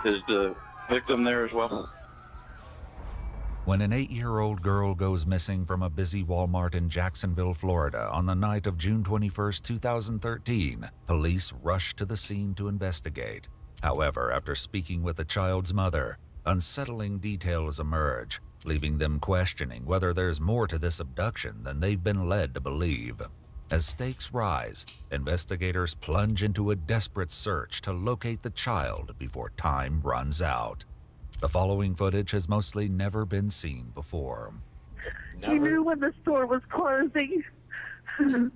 Is the victim there as well? When an 8-year-old girl goes missing from a busy Walmart in Jacksonville, Florida on the night of June 21, 2013, police rush to the scene to investigate. However, after speaking with the child's mother, unsettling details emerge, leaving them questioning whether there's more to this abduction than they've been led to believe. As stakes rise, investigators plunge into a desperate search to locate the child before time runs out. The following footage has mostly never been seen before. He knew when the store was closing. I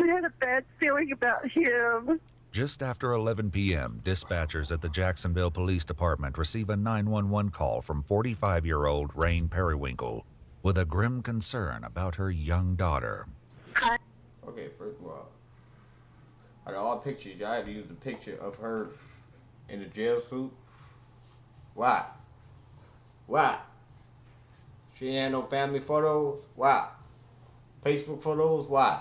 had a bad feeling about him. Just after 11 p.m., dispatchers at the Jacksonville Police Department receive a 911 call from 45-year-old Rain Periwinkle with a grim concern about her young daughter. Okay, first of all, out of all pictures, y'all had to use the picture of her in the jail suit. Why? Why? She ain't had no family photos? Why? Facebook photos? Why?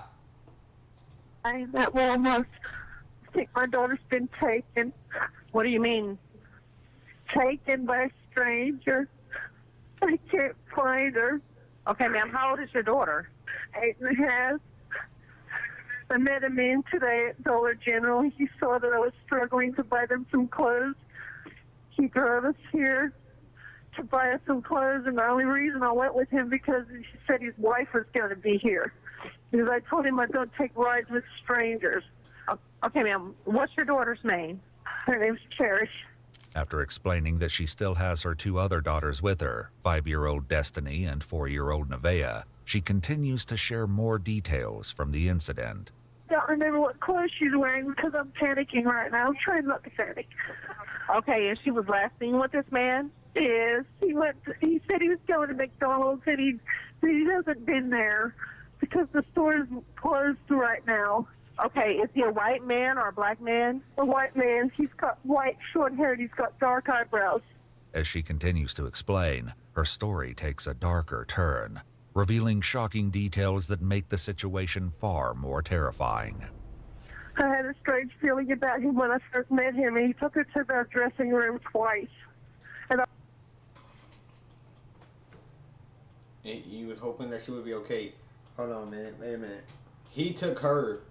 I am at Walmart. I think my daughter's been taken. What do you mean? Taken by a stranger. I can't find her. Okay, ma'am, how old is your daughter? 8.5. I met a man today at Dollar General. He saw that I was struggling to buy them some clothes. He drove us here to buy us some clothes, and the only reason I went with him because he said his wife was going to be here. Because I told him I don't take rides with strangers. Okay, ma'am, what's your daughter's name? Her name's Cherish. After explaining that she still has her 2 other daughters with her, 5-year-old Destiny and 4-year-old Nevaeh, she continues to share more details from the incident. I don't remember what clothes she's wearing because I'm panicking right now. I'm trying not to panic. Okay, and she was last seen with this man? Yes. He said he was going to McDonald's and he hasn't been there because the store is closed right now. Okay, is he a white man or a black man? A white man. He's got white, short hair, and he's got dark eyebrows. As she continues to explain, her story takes a darker turn, revealing shocking details that make the situation far more terrifying. I had a strange feeling about him when I first met him, and he took her to the dressing room twice. And he was hoping that she would be okay. Hold on a minute. Wait a minute. He took her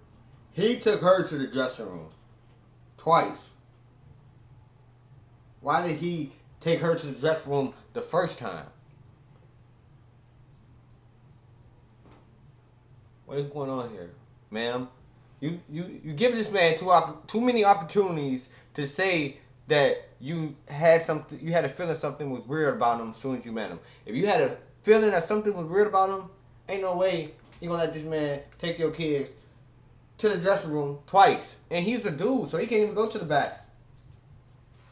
to the dressing room twice. Why did he take her to the dressing room the first time? What is going on here, ma'am? You give this man too many opportunities to say that you had a feeling something was weird about him as soon as you met him. If you had a feeling that something was weird about him, ain't no way you gonna let this man take your kids to the dressing room twice. And he's a dude, so he can't even go to the back.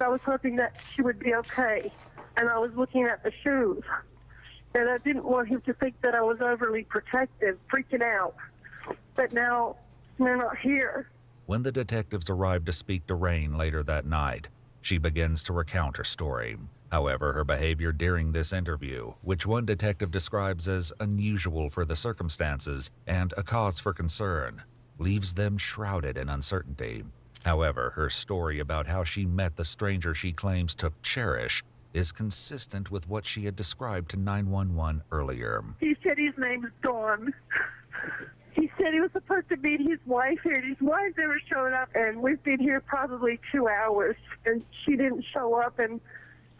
I was hoping that she would be okay, and I was looking at the shoes. And I didn't want him to think that I was overly protective, freaking out. But now they're not here. When the detectives arrive to speak to Rain later that night, she begins to recount her story. However, her behavior during this interview, which one detective describes as unusual for the circumstances and a cause for concern, leaves them shrouded in uncertainty. However, her story about how she met the stranger she claims took Cherish is consistent with what she had described to 911 earlier. He said his name is Dawn. He said he was supposed to meet his wife here, and his wife never showed up, and we've been here probably 2 hours, and she didn't show up, and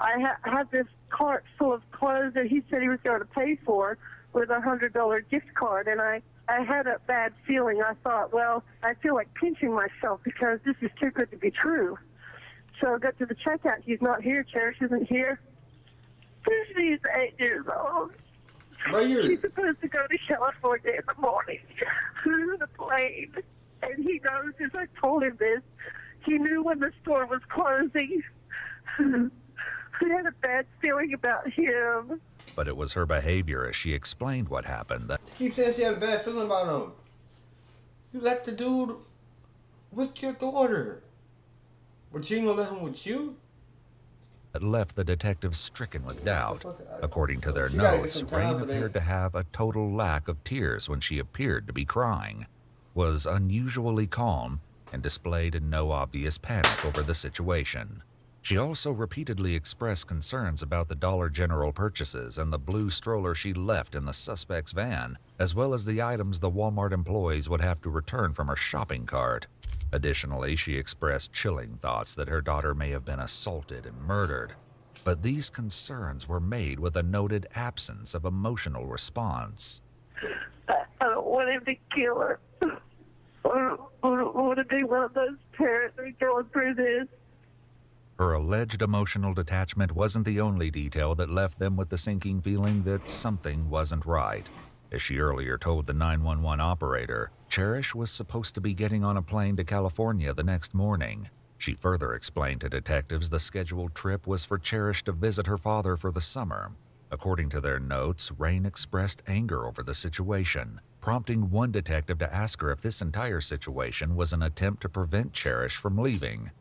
I had this cart full of clothes that he said he was going to pay for with a $100 gift card, and I had a bad feeling. I thought, well, I feel like pinching myself because this is too good to be true. So I got to the checkout. He's not here. Cherish isn't here. She's 8 years old. She's supposed to go to California in the morning on a plane. And he knows, as I told him this, he knew when the store was closing. I had a bad feeling about him. But it was her behavior as she explained what happened that She keeps saying she had a bad feeling about him. You let the dude with your daughter. But you ain't gonna let him with you? left the detectives stricken with doubt. According to their She gotta get notes, some time Rain for that. appeared to have a total lack of tears when she appeared to be crying, was unusually calm, and displayed no obvious panic over the situation. She also repeatedly expressed concerns about the Dollar General purchases and the blue stroller she left in the suspect's van, as well as the items the Walmart employees would have to return from her shopping cart. Additionally, she expressed chilling thoughts that her daughter may have been assaulted and murdered. But these concerns were made with a noted absence of emotional response. I don't want him to kill her. I don't want to be one of those parents that are going through this. Her alleged emotional detachment wasn't the only detail that left them with the sinking feeling that something wasn't right. As she earlier told the 911 operator, Cherish was supposed to be getting on a plane to California the next morning. She further explained to detectives the scheduled trip was for Cherish to visit her father for the summer. According to their notes, Rain expressed anger over the situation, prompting one detective to ask her if this entire situation was an attempt to prevent Cherish from leaving.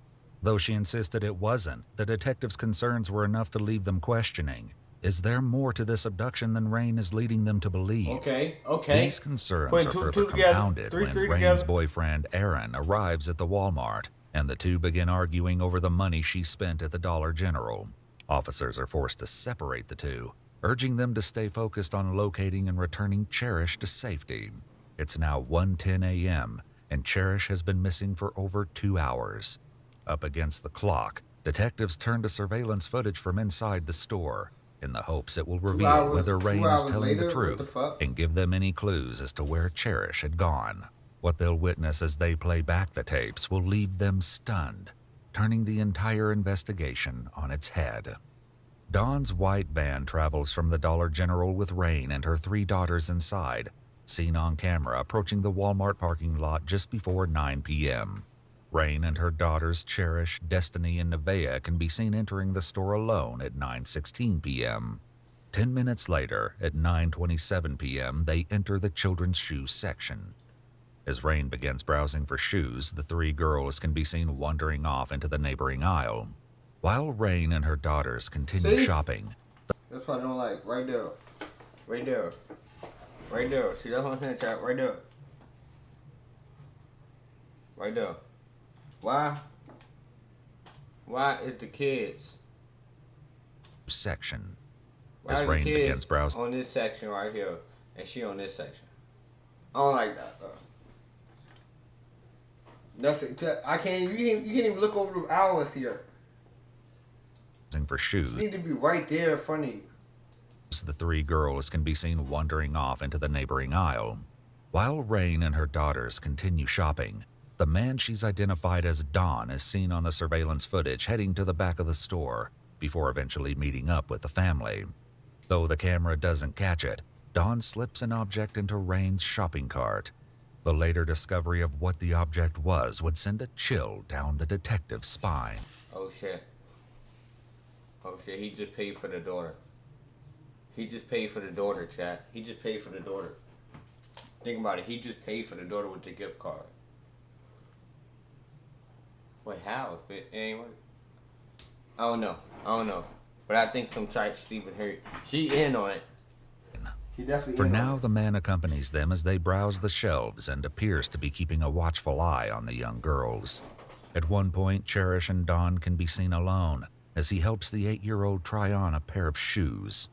Though she insisted it wasn't, the detectives' concerns were enough to leave them questioning. Is there more to this abduction than Rain is leading them to believe? Okay. These concerns are further compounded when Rain's boyfriend, Aaron, arrives at the Walmart, and the two begin arguing over the money she spent at the Dollar General. Officers are forced to separate the two, urging them to stay focused on locating and returning Cherish to safety. It's now 1:10 a.m., and Cherish has been missing for over 2 hours. Up against the clock, detectives turn to surveillance footage from inside the store, in the hopes it will reveal whether Rain is telling the truth and give them any clues as to where Cherish had gone. What they'll witness as they play back the tapes will leave them stunned, turning the entire investigation on its head. Dawn's white van travels from the Dollar General with Rain and her 3 daughters inside, seen on camera approaching the Walmart parking lot just before 9 p.m. Rain and her daughters Cherish, Destiny, and Nevaeh can be seen entering the store alone at 9:16 p.m. 10 minutes later, at 9:27 p.m., they enter the children's shoe section. As Rain begins browsing for shoes, the 3 girls can be seen wandering off into the neighboring aisle. While Rain and her daughters continue shopping, That's what I don't like. Right there. Right there. Right there. See, that's what I'm saying, chat. Right there. Right there. Why is the kids section. Why As is the Rain begins kids browsing on this section right here and she on this section? I don't like that, bro. That's it. You can't even look over the hours here. for shoes, You need to be right there in front of you. the 3 girls can be seen wandering off into the neighboring aisle. While Rain and her daughters continue shopping, the man she's identified as Don is seen on the surveillance footage heading to the back of the store before eventually meeting up with the family. Though the camera doesn't catch it, Don slips an object into Rain's shopping cart. The later discovery of what the object was would send a chill down the detective's spine. Oh shit. Oh shit, he just paid for the daughter. He just paid for the daughter, chat. He just paid for the daughter. Think about it, he just paid for the daughter with the gift card. Wait, how? If it ain't work? I don't know. But I think some chick Stephen her. She in on it. She definitely For in now, on it. the man accompanies them as they browse the shelves and appears to be keeping a watchful eye on the young girls. At one point, Cherish and Don can be seen alone as he helps the 8-year-old try on a pair of shoes.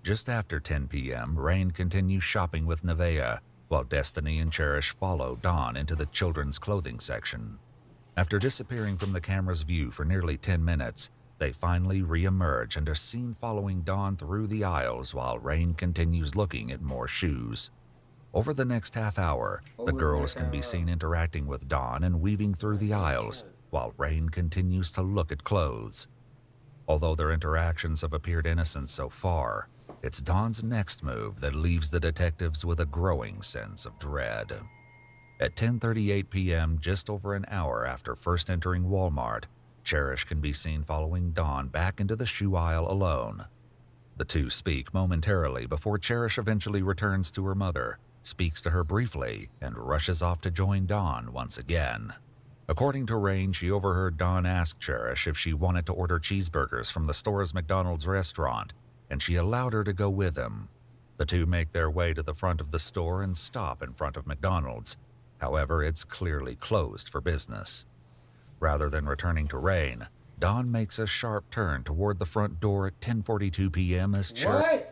Just after 10 p.m., Rain continues shopping with Nevaeh, while Destiny and Cherish follow Don into the children's clothing section. After disappearing from the camera's view for nearly 10 minutes, they finally re-emerge and are seen following Don through the aisles while Rain continues looking at more shoes. Over the next half hour, the girls can be seen interacting with Don and weaving through the aisles, while Rain continues to look at clothes. Although their interactions have appeared innocent so far, it's Don's next move that leaves the detectives with a growing sense of dread. At 10:38 p.m., just over an hour after first entering Walmart, Cherish can be seen following Dawn back into the shoe aisle alone. The two speak momentarily before Cherish eventually returns to her mother, speaks to her briefly, and rushes off to join Dawn once again. According to Rain, she overheard Dawn ask Cherish if she wanted to order cheeseburgers from the store's McDonald's restaurant, and she allowed her to go with him. The two make their way to the front of the store and stop in front of McDonald's. However, it's clearly closed for business. Rather than returning to Rain, Dawn makes a sharp turn toward the front door at 10:42 p.m. as Cherish...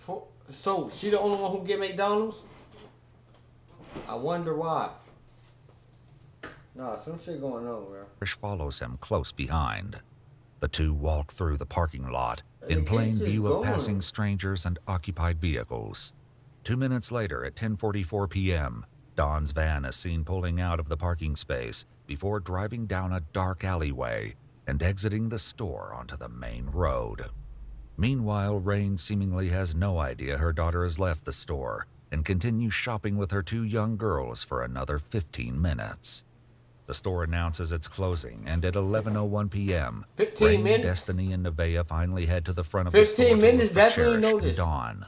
What? So, she the only one who get McDonald's? I wonder why. Nah, some shit going on, bro. follows him close behind. The two walk through the parking lot in plain view of passing strangers and occupied vehicles. 2 minutes later, at 10:44 p.m., Dawn's van is seen pulling out of the parking space before driving down a dark alleyway and exiting the store onto the main road. Meanwhile, Rain seemingly has no idea her daughter has left the store and continues shopping with her two young girls for another 15 minutes. The store announces it's closing, and at 11:01 p.m., 15 Rain, minutes? Destiny, and Nevaeh finally head to the front of the store 15 minutes? to look for That's when you Cherish know and this. Dawn.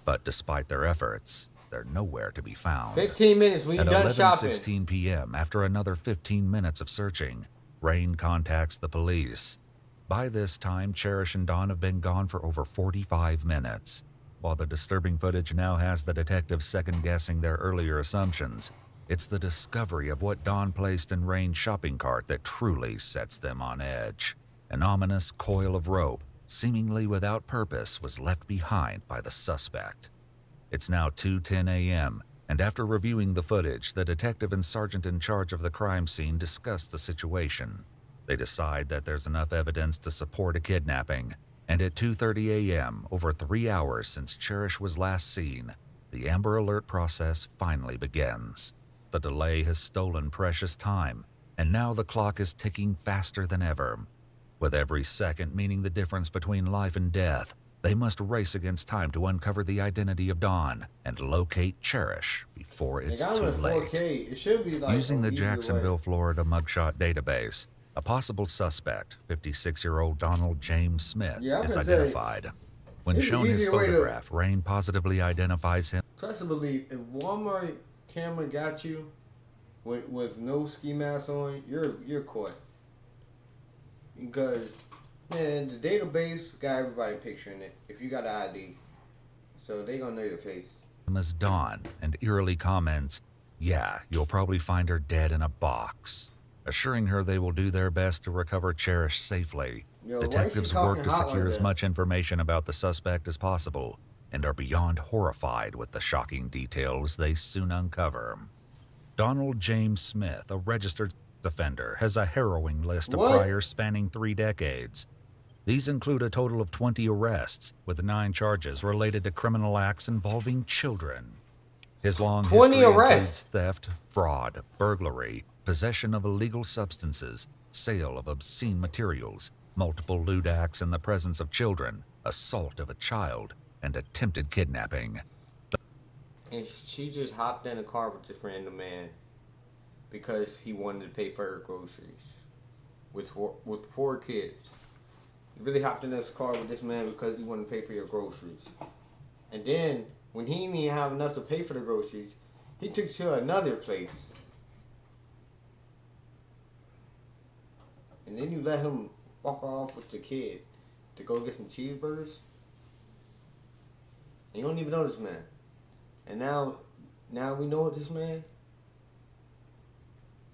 But despite their efforts, they're nowhere to be found. 15 minutes when you're done shopping. At 11:16 p.m., after another 15 minutes of searching, Rain contacts the police. By this time, Cherish and Dawn have been gone for over 45 minutes. While the disturbing footage now has the detectives second-guessing their earlier assumptions, it's the discovery of what Dawn placed in Rain's shopping cart that truly sets them on edge. An ominous coil of rope, seemingly without purpose, was left behind by the suspect. It's now 2:10 a.m., and after reviewing the footage, the detective and sergeant in charge of the crime scene discuss the situation. They decide that there's enough evidence to support a kidnapping, and at 2:30 a.m., over 3 hours since Cherish was last seen, the Amber Alert process finally begins. The delay has stolen precious time, and now the clock is ticking faster than ever. With every second meaning the difference between life and death, they must race against time to uncover the identity of Dawn and locate Cherish before it's too late. It should be like Using the Jacksonville, Florida mugshot database, a possible suspect, 56-year-old Donald James Smith, is identified. When shown his photograph, Rain positively identifies him. Trust and believe, if Walmart camera got you with no ski mask on, you're caught. Because, man, the database got everybody picturing it if you got an ID. So they gonna know your face. As Dawn, and eerily comments, "Yeah, you'll probably find her dead in a box," assuring her they will do their best to recover Cherish safely. Detectives work to secure as much information about the suspect as possible and are beyond horrified with the shocking details they soon uncover. Donald James Smith, a registered offender, has a harrowing list of priors spanning 3 decades. These include a total of 20 arrests, with 9 charges related to criminal acts involving children. His long history includes theft, fraud, burglary, possession of illegal substances, sale of obscene materials, multiple lewd acts in the presence of children, assault of a child, and attempted kidnapping. And she just hopped in a car with this random man because he wanted to pay for her groceries with 4 kids. You really hopped in this car with this man because he wanted to pay for your groceries. And then, when he didn't even have enough to pay for the groceries, he took you to another place. And then you let him walk off with the kid to go get some cheeseburgers. And you don't even know this man. And now we know this man.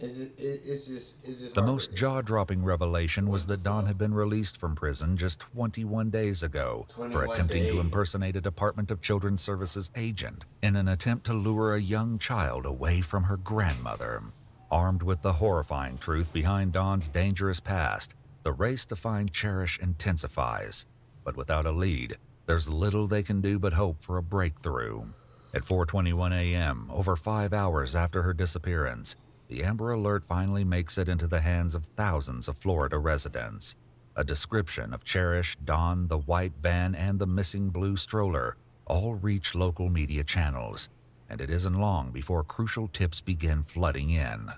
It's just The most jaw-dropping revelation was that Don had been released from prison just 21 days ago for 21 attempting to days. impersonate a Department of Children's Services agent in an attempt to lure a young child away from her grandmother. Armed with the horrifying truth behind Don's dangerous past, the race to find Cherish intensifies. But without a lead, there's little they can do but hope for a breakthrough. At 4:21 a.m., over 5 hours after her disappearance, the Amber Alert finally makes it into the hands of thousands of Florida residents. A description of Cherish, Don, the white van, and the missing blue stroller all reach local media channels, and it isn't long before crucial tips begin flooding in.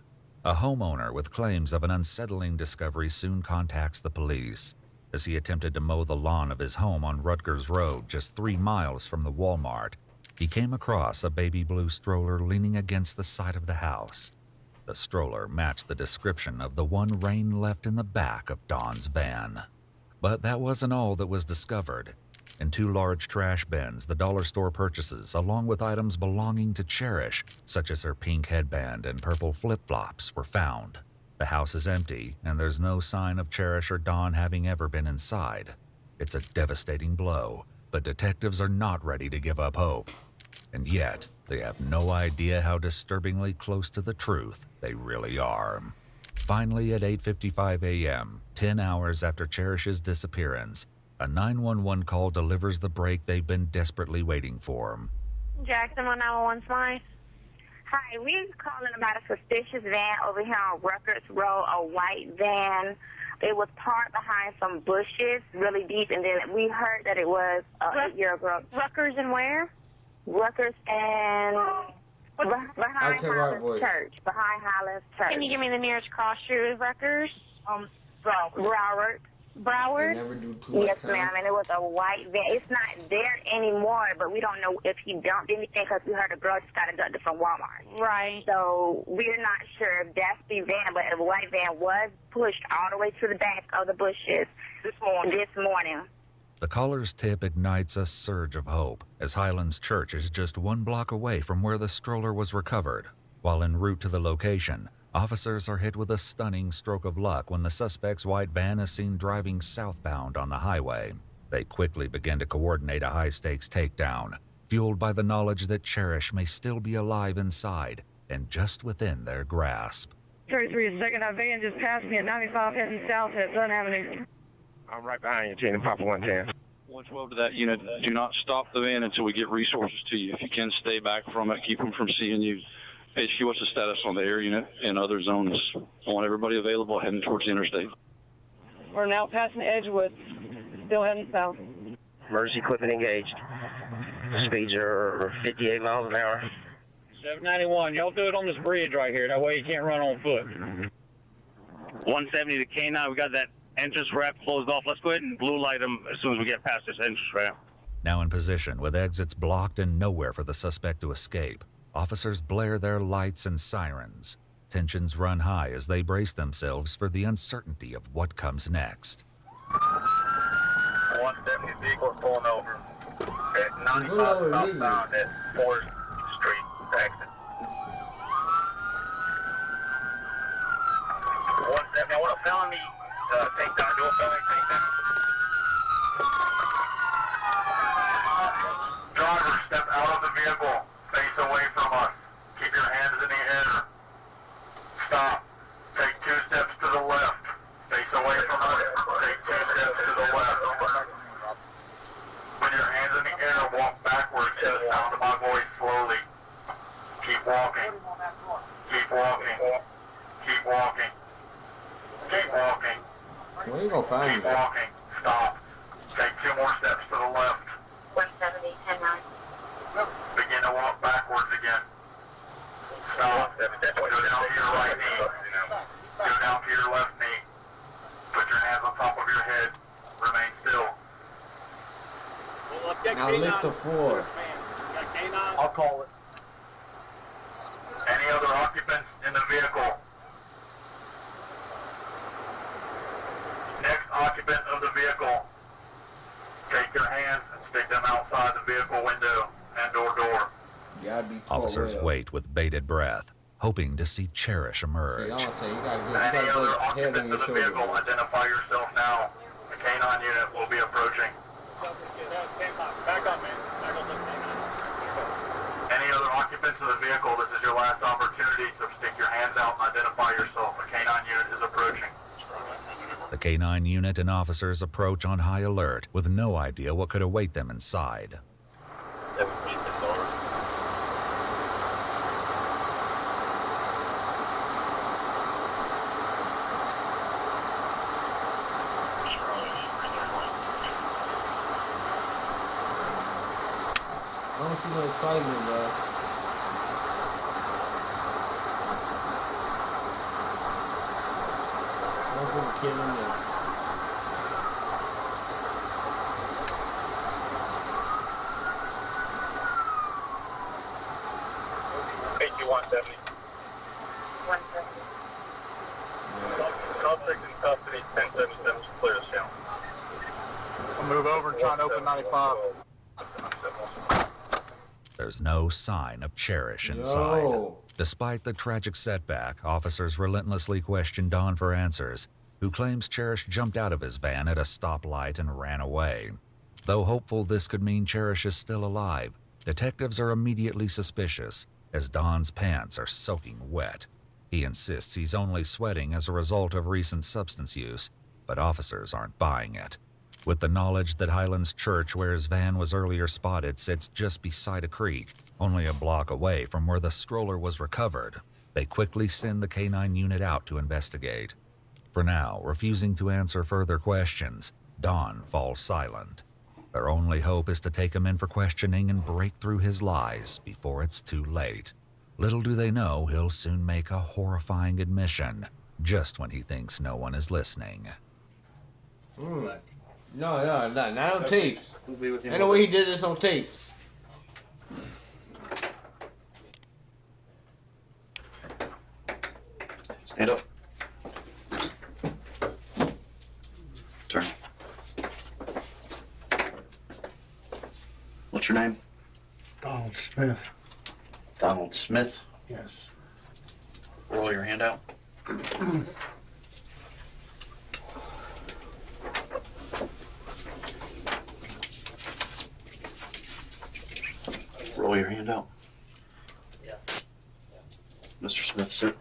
A homeowner with claims of an unsettling discovery soon contacts the police. As he attempted to mow the lawn of his home on Rutgers Road, just 3 miles from the Walmart, he came across a baby blue stroller leaning against the side of the house. The stroller matched the description of the one Rain left in the back of Don's van. But that wasn't all that was discovered. In 2 large trash bins, the dollar store purchases, along with items belonging to Cherish, such as her pink headband and purple flip-flops, were found. The house is empty, and there's no sign of Cherish or Don having ever been inside. It's a devastating blow, but detectives are not ready to give up hope. And yet, they have no idea how disturbingly close to the truth they really are. Finally, at 8:55 a.m., 10 hours after Cherish's disappearance, a 911 call delivers the break they've been desperately waiting for. Jackson 191 Smythe. Hi, we're calling about a suspicious van over here on Rutgers Road, a white van. It was parked behind some bushes, really deep, and then we heard that it was a 8-year-old girl. Rutgers and where? Rutgers and behind Highlands Church. Behind Highlands Church. Can you give me the nearest cross street with Rutgers? Broward. Broward? Never do too much Yes, time. ma'am, and it was a white van. It's not there anymore, but we don't know if he dumped anything because we heard a girl just got abducted from Walmart. Right. So we're not sure if that's the van, but the white van was pushed all the way to the back of the bushes this morning. The caller's tip ignites a surge of hope, as Highlands Church is just 1 block away from where the stroller was recovered. While en route to the location, officers are hit with a stunning stroke of luck when the suspect's white van is seen driving southbound on the highway. They quickly begin to coordinate a high-stakes takedown, fueled by the knowledge that Cherish may still be alive inside and just within their grasp. 33 is second. That van just passed me at 95 heading south at Sun Avenue. I'm right behind you, Gene, Papa 110. 112 to that unit. Do not stop the van until we get resources to you. If you can, stay back from it. Keep them from seeing you. HQ, what's the status on the air unit and other zones? I want everybody available heading towards the interstate. We're now passing Edgewood, still heading south. Emergency equipment engaged. Speeds are 58 miles an hour. 791, y'all do it on this bridge right here. That way you can't run on foot. 170 to K9, we got that entrance ramp closed off. Let's go ahead and blue light them as soon as we get past this entrance ramp. Now in position, with exits blocked and nowhere for the suspect to escape, officers blare their lights and sirens. Tensions run high as they brace themselves for the uncertainty of what comes next. 170 vehicle pulling over at 95 southbound at 4th Street, exit. 170, I want a felony takedown. Do a felony takedown. Driver, step out of the vehicle. Face away from us. Keep your hands in the air. Stop. Take 2 steps to the left. Face away from us. Take 2 steps to the left. Put your hands in the air. Walk backwards to the sound of my voice slowly. Keep walking. Keep walking. Keep walking. Keep walking. Where are you gonna find Keep me? walking. Stop. Take 2 more steps to the left. 170, 10-9. Begin to walk backwards again. Stop. Go down to your right knee. Go down to your left knee. Put your hands on top of your head. Remain still. Now lick the floor. I'll call it. Any other occupants in the vehicle? Next occupant of the vehicle, take your hands and stick them outside the vehicle window and or door. You gotta be Officers wait with bated breath. hoping to see Cherish emerge. See, I'm saying you got good, Any you other got good head on occupants your of the shoulder. vehicle, Man. identify yourself now. The K9 unit will be approaching. Back up, man. Back up, Any other occupants of the vehicle, this is your last opportunity to stick your hands out and identify yourself. The K9 unit is approaching. The K9 unit and officers approach on high alert with no idea what could await them inside. I don't see no excitement, bro. I'm gonna kill him now. AQ-170. 170. Suspect in custody, 1077, clear as hell. I'll move over and try to open 95. There's no sign of Cherish inside. Yo. Despite the tragic setback, officers relentlessly question Don for answers, who claims Cherish jumped out of his van at a stoplight and ran away. Though hopeful this could mean Cherish is still alive, detectives are immediately suspicious, as Don's pants are soaking wet. He insists he's only sweating as a result of recent substance use, but officers aren't buying it. With the knowledge that Highlands Church, where his van was earlier spotted, sits just beside a creek, only a block away from where the stroller was recovered, they quickly send the K9 unit out to investigate. For now, refusing to answer further questions, Don falls silent. Their only hope is to take him in for questioning and break through his lies before it's too late. Little do they know he'll soon make a horrifying admission, just when he thinks no one is listening. No, not on tapes. Ain't no way he did this on tapes. Stand up. Turn. What's your name? Donald Smith. Donald Smith. Yes. Roll your hand out. Roll your hand out. Mr. Smith, sit.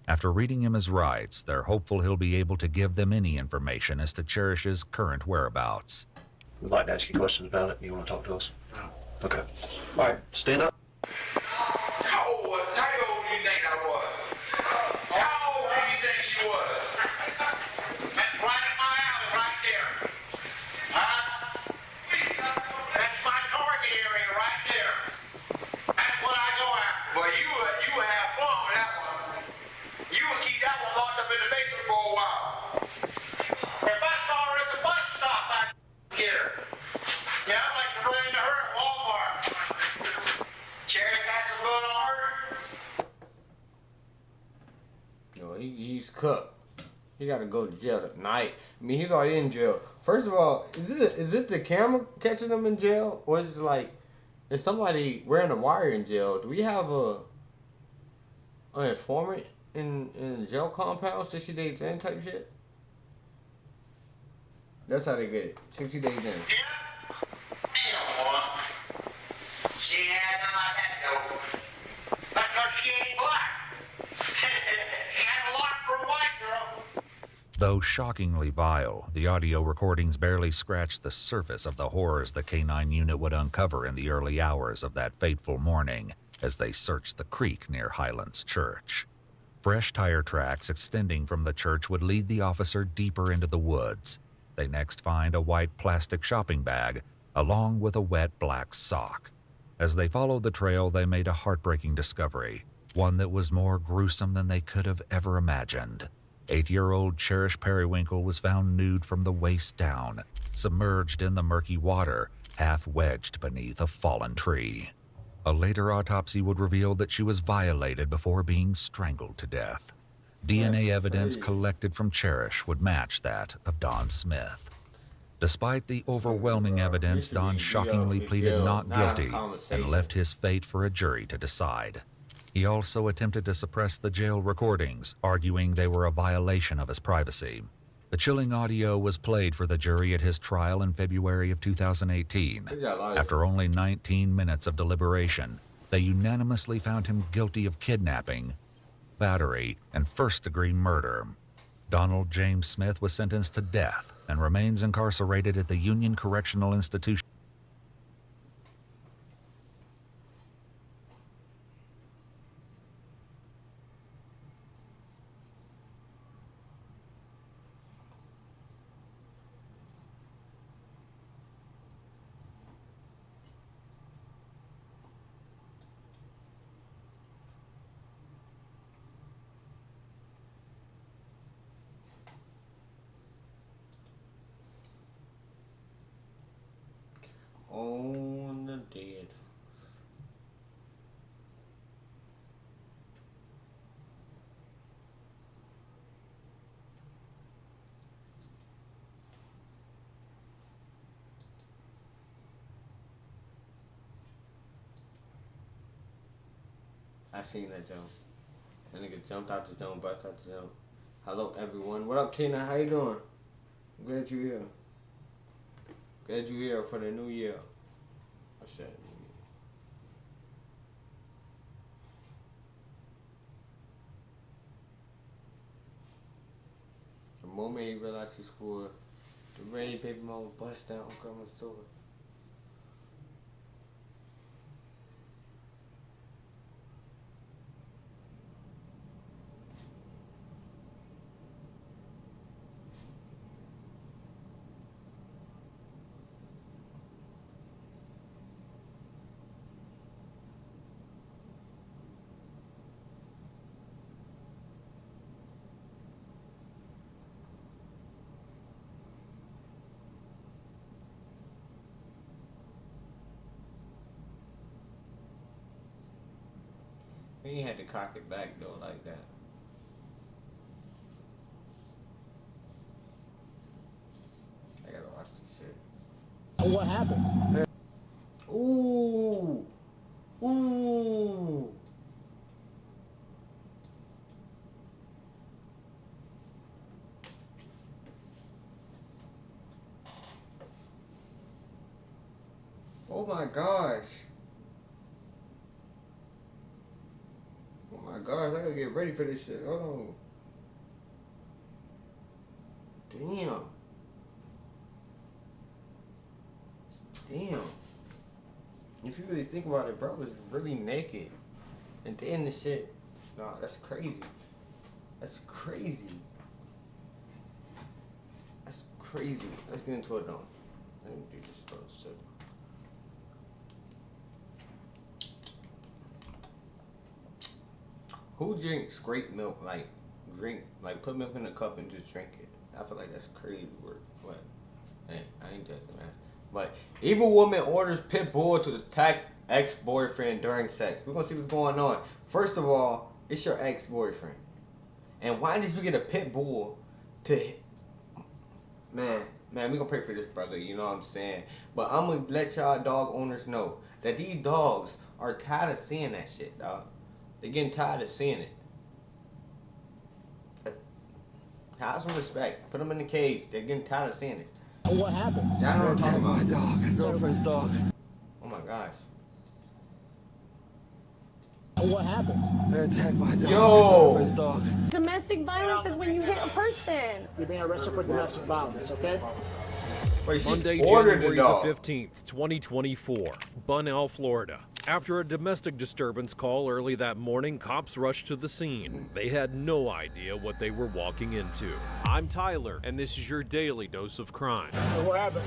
After reading him his rights, they're hopeful he'll be able to give them any information as to Cherish's current whereabouts. We'd like to ask you questions about it. You want to talk to us? No. Okay. All right, stand up. How old do you think I was? How old do you think she was? That's right in my alley, right there. Huh? That's my target area right there. That's what I go after. Well, you have fun with that one. You would keep that one locked up in the basement for a while. If I saw her at the bus stop, I'd get her. Yeah, I'd like to run into her at Walmart. Cherry has some blood on her. Yo, he's cooked. He got to go to jail tonight. I mean, he's already in jail. First of all, is it the camera catching him in jail, or is it like is somebody wearing a wire in jail? Do we have an informant in the jail compound, 60 days in type shit? That's how they get it. 60 days in. Damn, boy. She ain't had nothing like that, though. That's because she ain't black. She had a lot for a white girl. Though shockingly vile, the audio recordings barely scratched the surface of the horrors the K9 unit would uncover in the early hours of that fateful morning as they searched the creek near Highlands Church. Fresh tire tracks extending from the church would lead the officer deeper into the woods. They next find a white plastic shopping bag, along with a wet black sock. As they followed the trail, they made a heartbreaking discovery, one that was more gruesome than they could have ever imagined. 8-year-old Cherish Periwinkle was found nude from the waist down, submerged in the murky water, half wedged beneath a fallen tree. A later autopsy would reveal that she was violated before being strangled to death. DNA evidence collected from Cherish would match that of Don Smith. Despite the overwhelming evidence, Don shockingly pleaded not guilty and left his fate for a jury to decide. He also attempted to suppress the jail recordings, arguing they were a violation of his privacy. The chilling audio was played for the jury at his trial in February of 2018. After only 19 minutes of deliberation, they unanimously found him guilty of kidnapping, battery, and first-degree murder. Donald James Smith was sentenced to death and remains incarcerated at the Union Correctional Institution. On the dead. I seen that jump. That nigga jumped out the jump, bust out the jump. Hello everyone. What up, Tina? How you doing? Glad you here. Glad you here for the new year. What's that? The moment he realized he scored, the rain baby mama bust down Grandma's door. He had to cock it back though like that. I gotta watch this shit. What happened? Ooh. Ooh. Oh my gosh. Oh my gosh, I gotta get ready for this shit. Hold on. Damn. Damn. If you really think about it, bro was really naked. And then the shit. Nah, that's crazy. That's crazy. That's crazy. Let's get into it though. Let me do this stuff. So. Who drinks great milk, like put milk in a cup and just drink it? I feel like that's crazy work. What? Hey, I ain't judging, man. But evil woman orders pit bull to attack ex-boyfriend during sex. We're gonna see what's going on. First of all, it's your ex-boyfriend. And why did you get a pit bull to... Man, we gonna pray for this brother, you know what I'm saying? But I'm gonna let y'all dog owners know that these dogs are tired of seeing that shit, dog. They're getting tired of seeing it. Have some respect. Put them in the cage. They're getting tired of seeing it. What happened? Y'all know what I'm talking about. My dog. Girlfriend's dog. Oh my gosh. What happened? They attacked my dog. Yo! Girlfriend's dog. Domestic violence is when you hit a person. You're being arrested for domestic violence, okay? Wait, she Monday, ordered January the dog. the 15th, 2024, Bunnell, Florida. After a domestic disturbance call early that morning, cops rushed to the scene. They had no idea what they were walking into. I'm Tyler, and this is your daily dose of crime. What happened?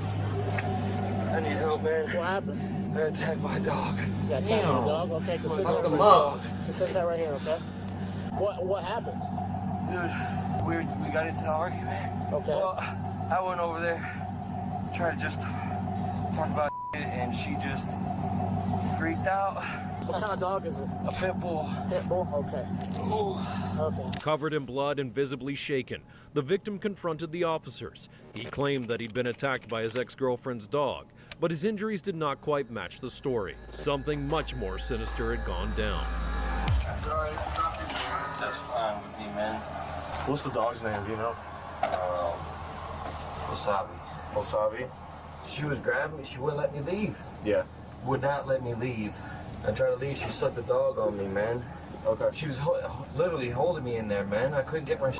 I need help, man. What happened? They attacked my dog. You got attacked by a dog? Okay, just sit Fuck there. them up. Just sit there right here, okay? What happened? Dude, we got into an argument. Okay. Well, I went over there, tried to just talk about it, and she just freaked out. What kind of dog is it? A pit bull. Pit bull? Okay. Ooh. Okay. Covered in blood and visibly shaken, the victim confronted the officers. He claimed that he'd been attacked by his ex-girlfriend's dog, but his injuries did not quite match the story. Something much more sinister had gone down. That's fine with me, man. What's the dog's name, do you know? Wasabi. Wasabi? She was grabbing me. She wouldn't let me leave. Yeah. Would not let me leave. I tried to leave. She sucked the dog on me, man. Okay. She was literally holding me in there, man. I couldn't get my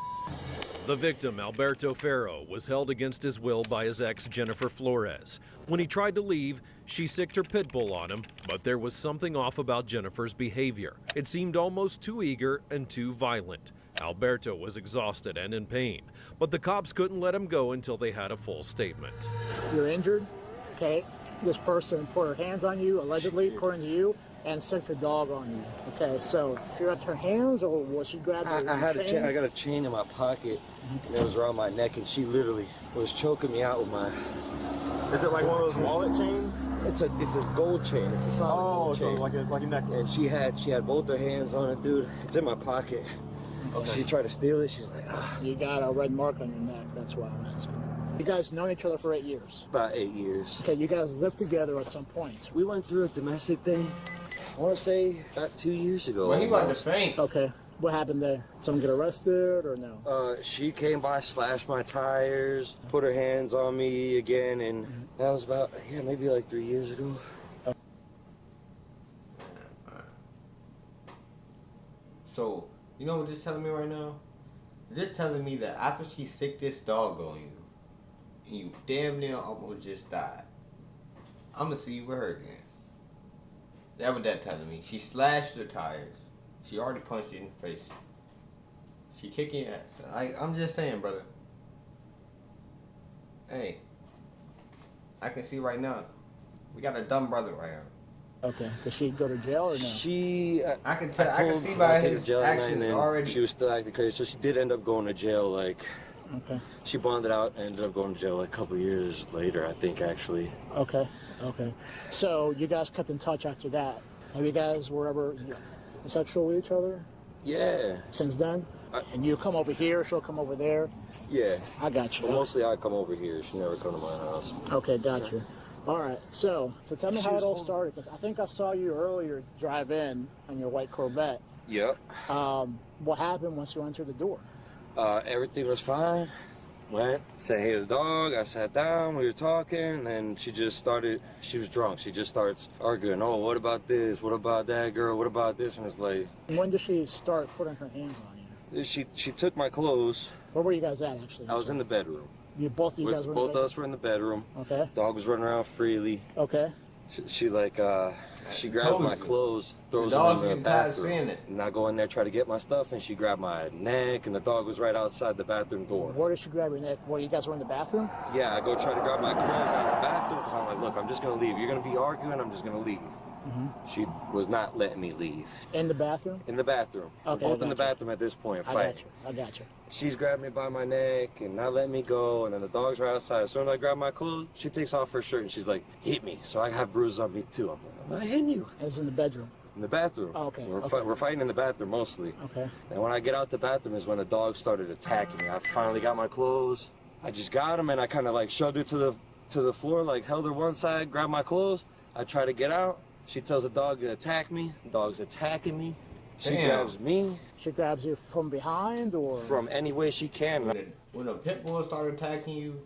The victim, Alberto Ferro, was held against his will by his ex, Jennifer Flores. When he tried to leave, she sicked her pit bull on him, but there was something off about Jennifer's behavior. It seemed almost too eager and too violent. Alberto was exhausted and in pain, but the cops couldn't let him go until they had a full statement. You're injured, okay? This person put her hands on you, allegedly, according to you, and sicked her dog on you. Okay, so she grabbed her hands, or was she grabbing I had a chain. I got a chain in my pocket, and it was around my neck, and she literally was choking me out with my... Is it like one of those wallet chains? It's a gold chain. It's a solid gold chain. So like a necklace. And she had both her hands on it, dude. It's in my pocket. Okay. She tried to steal it. She's like, ah. You got a red mark on your neck. That's why I'm asking. You guys known each other for 8 years? About 8 years. Okay, you guys lived together at some point. We went through a domestic thing, I want to say about 2 years ago. Well, he about to faint. Okay, what happened there? Someone get arrested or no? She came by, slashed my tires, put her hands on me again, and that was about, maybe like 3 years ago. So, you know what this telling me right now? This telling me that after she sicked this dog on you, and you damn near almost just died, I'm gonna see you with her again. That's what that telling me. She slashed the tires. She already punched you in the face. She kicking your ass. I'm just saying, brother. Hey, I can see right now. We got a dumb brother right here. Okay. Did she go to jail or no? I can tell. I can see by his actions already. She was still acting crazy, so she did end up going to jail. Like, okay. She bonded out and ended up going to jail like a couple years later, I think, actually. Okay. Okay. So you guys kept in touch after that. Have you guys were ever sexual with each other? Yeah. Since then? And you come over here, she'll come over there? Yeah. I got you. Well, mostly I come over here. She never come to my house. Okay, got you. All right, so tell me how it all started, because I think I saw you earlier drive in on your white Corvette. Yep. What happened once you entered the door? Everything was fine. Went, said hey to the dog, I sat down, we were talking, and then she just started, she was drunk, she just starts arguing, oh, what about this, what about that girl, what about this, and it's like... When did she start putting her hands on you? She took my clothes. Where were you guys at, actually? I was in the bedroom. Both of you guys were in the bedroom? Both of us were in the bedroom. Okay. Dog was running around freely. Okay. She grabs my clothes, throws them in the bathroom. And I go in there, try to get my stuff, and she grabbed my neck, and the dog was right outside the bathroom door. Where did she grab your neck? Where you guys were in the bathroom? Yeah, I go try to grab my clothes out of the bathroom, because I'm like, look, I'm just going to leave. You're going to be arguing, I'm just going to leave. She was not letting me leave. In the bathroom? In the bathroom. Okay, We're both in the bathroom at this point, fighting. I got you. She's grabbed me by my neck and not letting me go, and then the dog's right outside. As soon as I grab my clothes, she takes off her shirt and she's like, hit me. So I have bruises on me too. I'm like, I'm not hitting you. And it's in the bedroom? In the bathroom. Oh, okay. We're fighting in the bathroom mostly. Okay. And when I get out the bathroom is when the dog started attacking me. I finally got my clothes. I just got him and I kind of like shoved her to the floor, like held her one side, grabbed my clothes. I try to get out. She tells the dog to attack me. The dog's attacking me. She grabs me. She grabs you from behind or? From any way she can. When a pit bull start attacking you,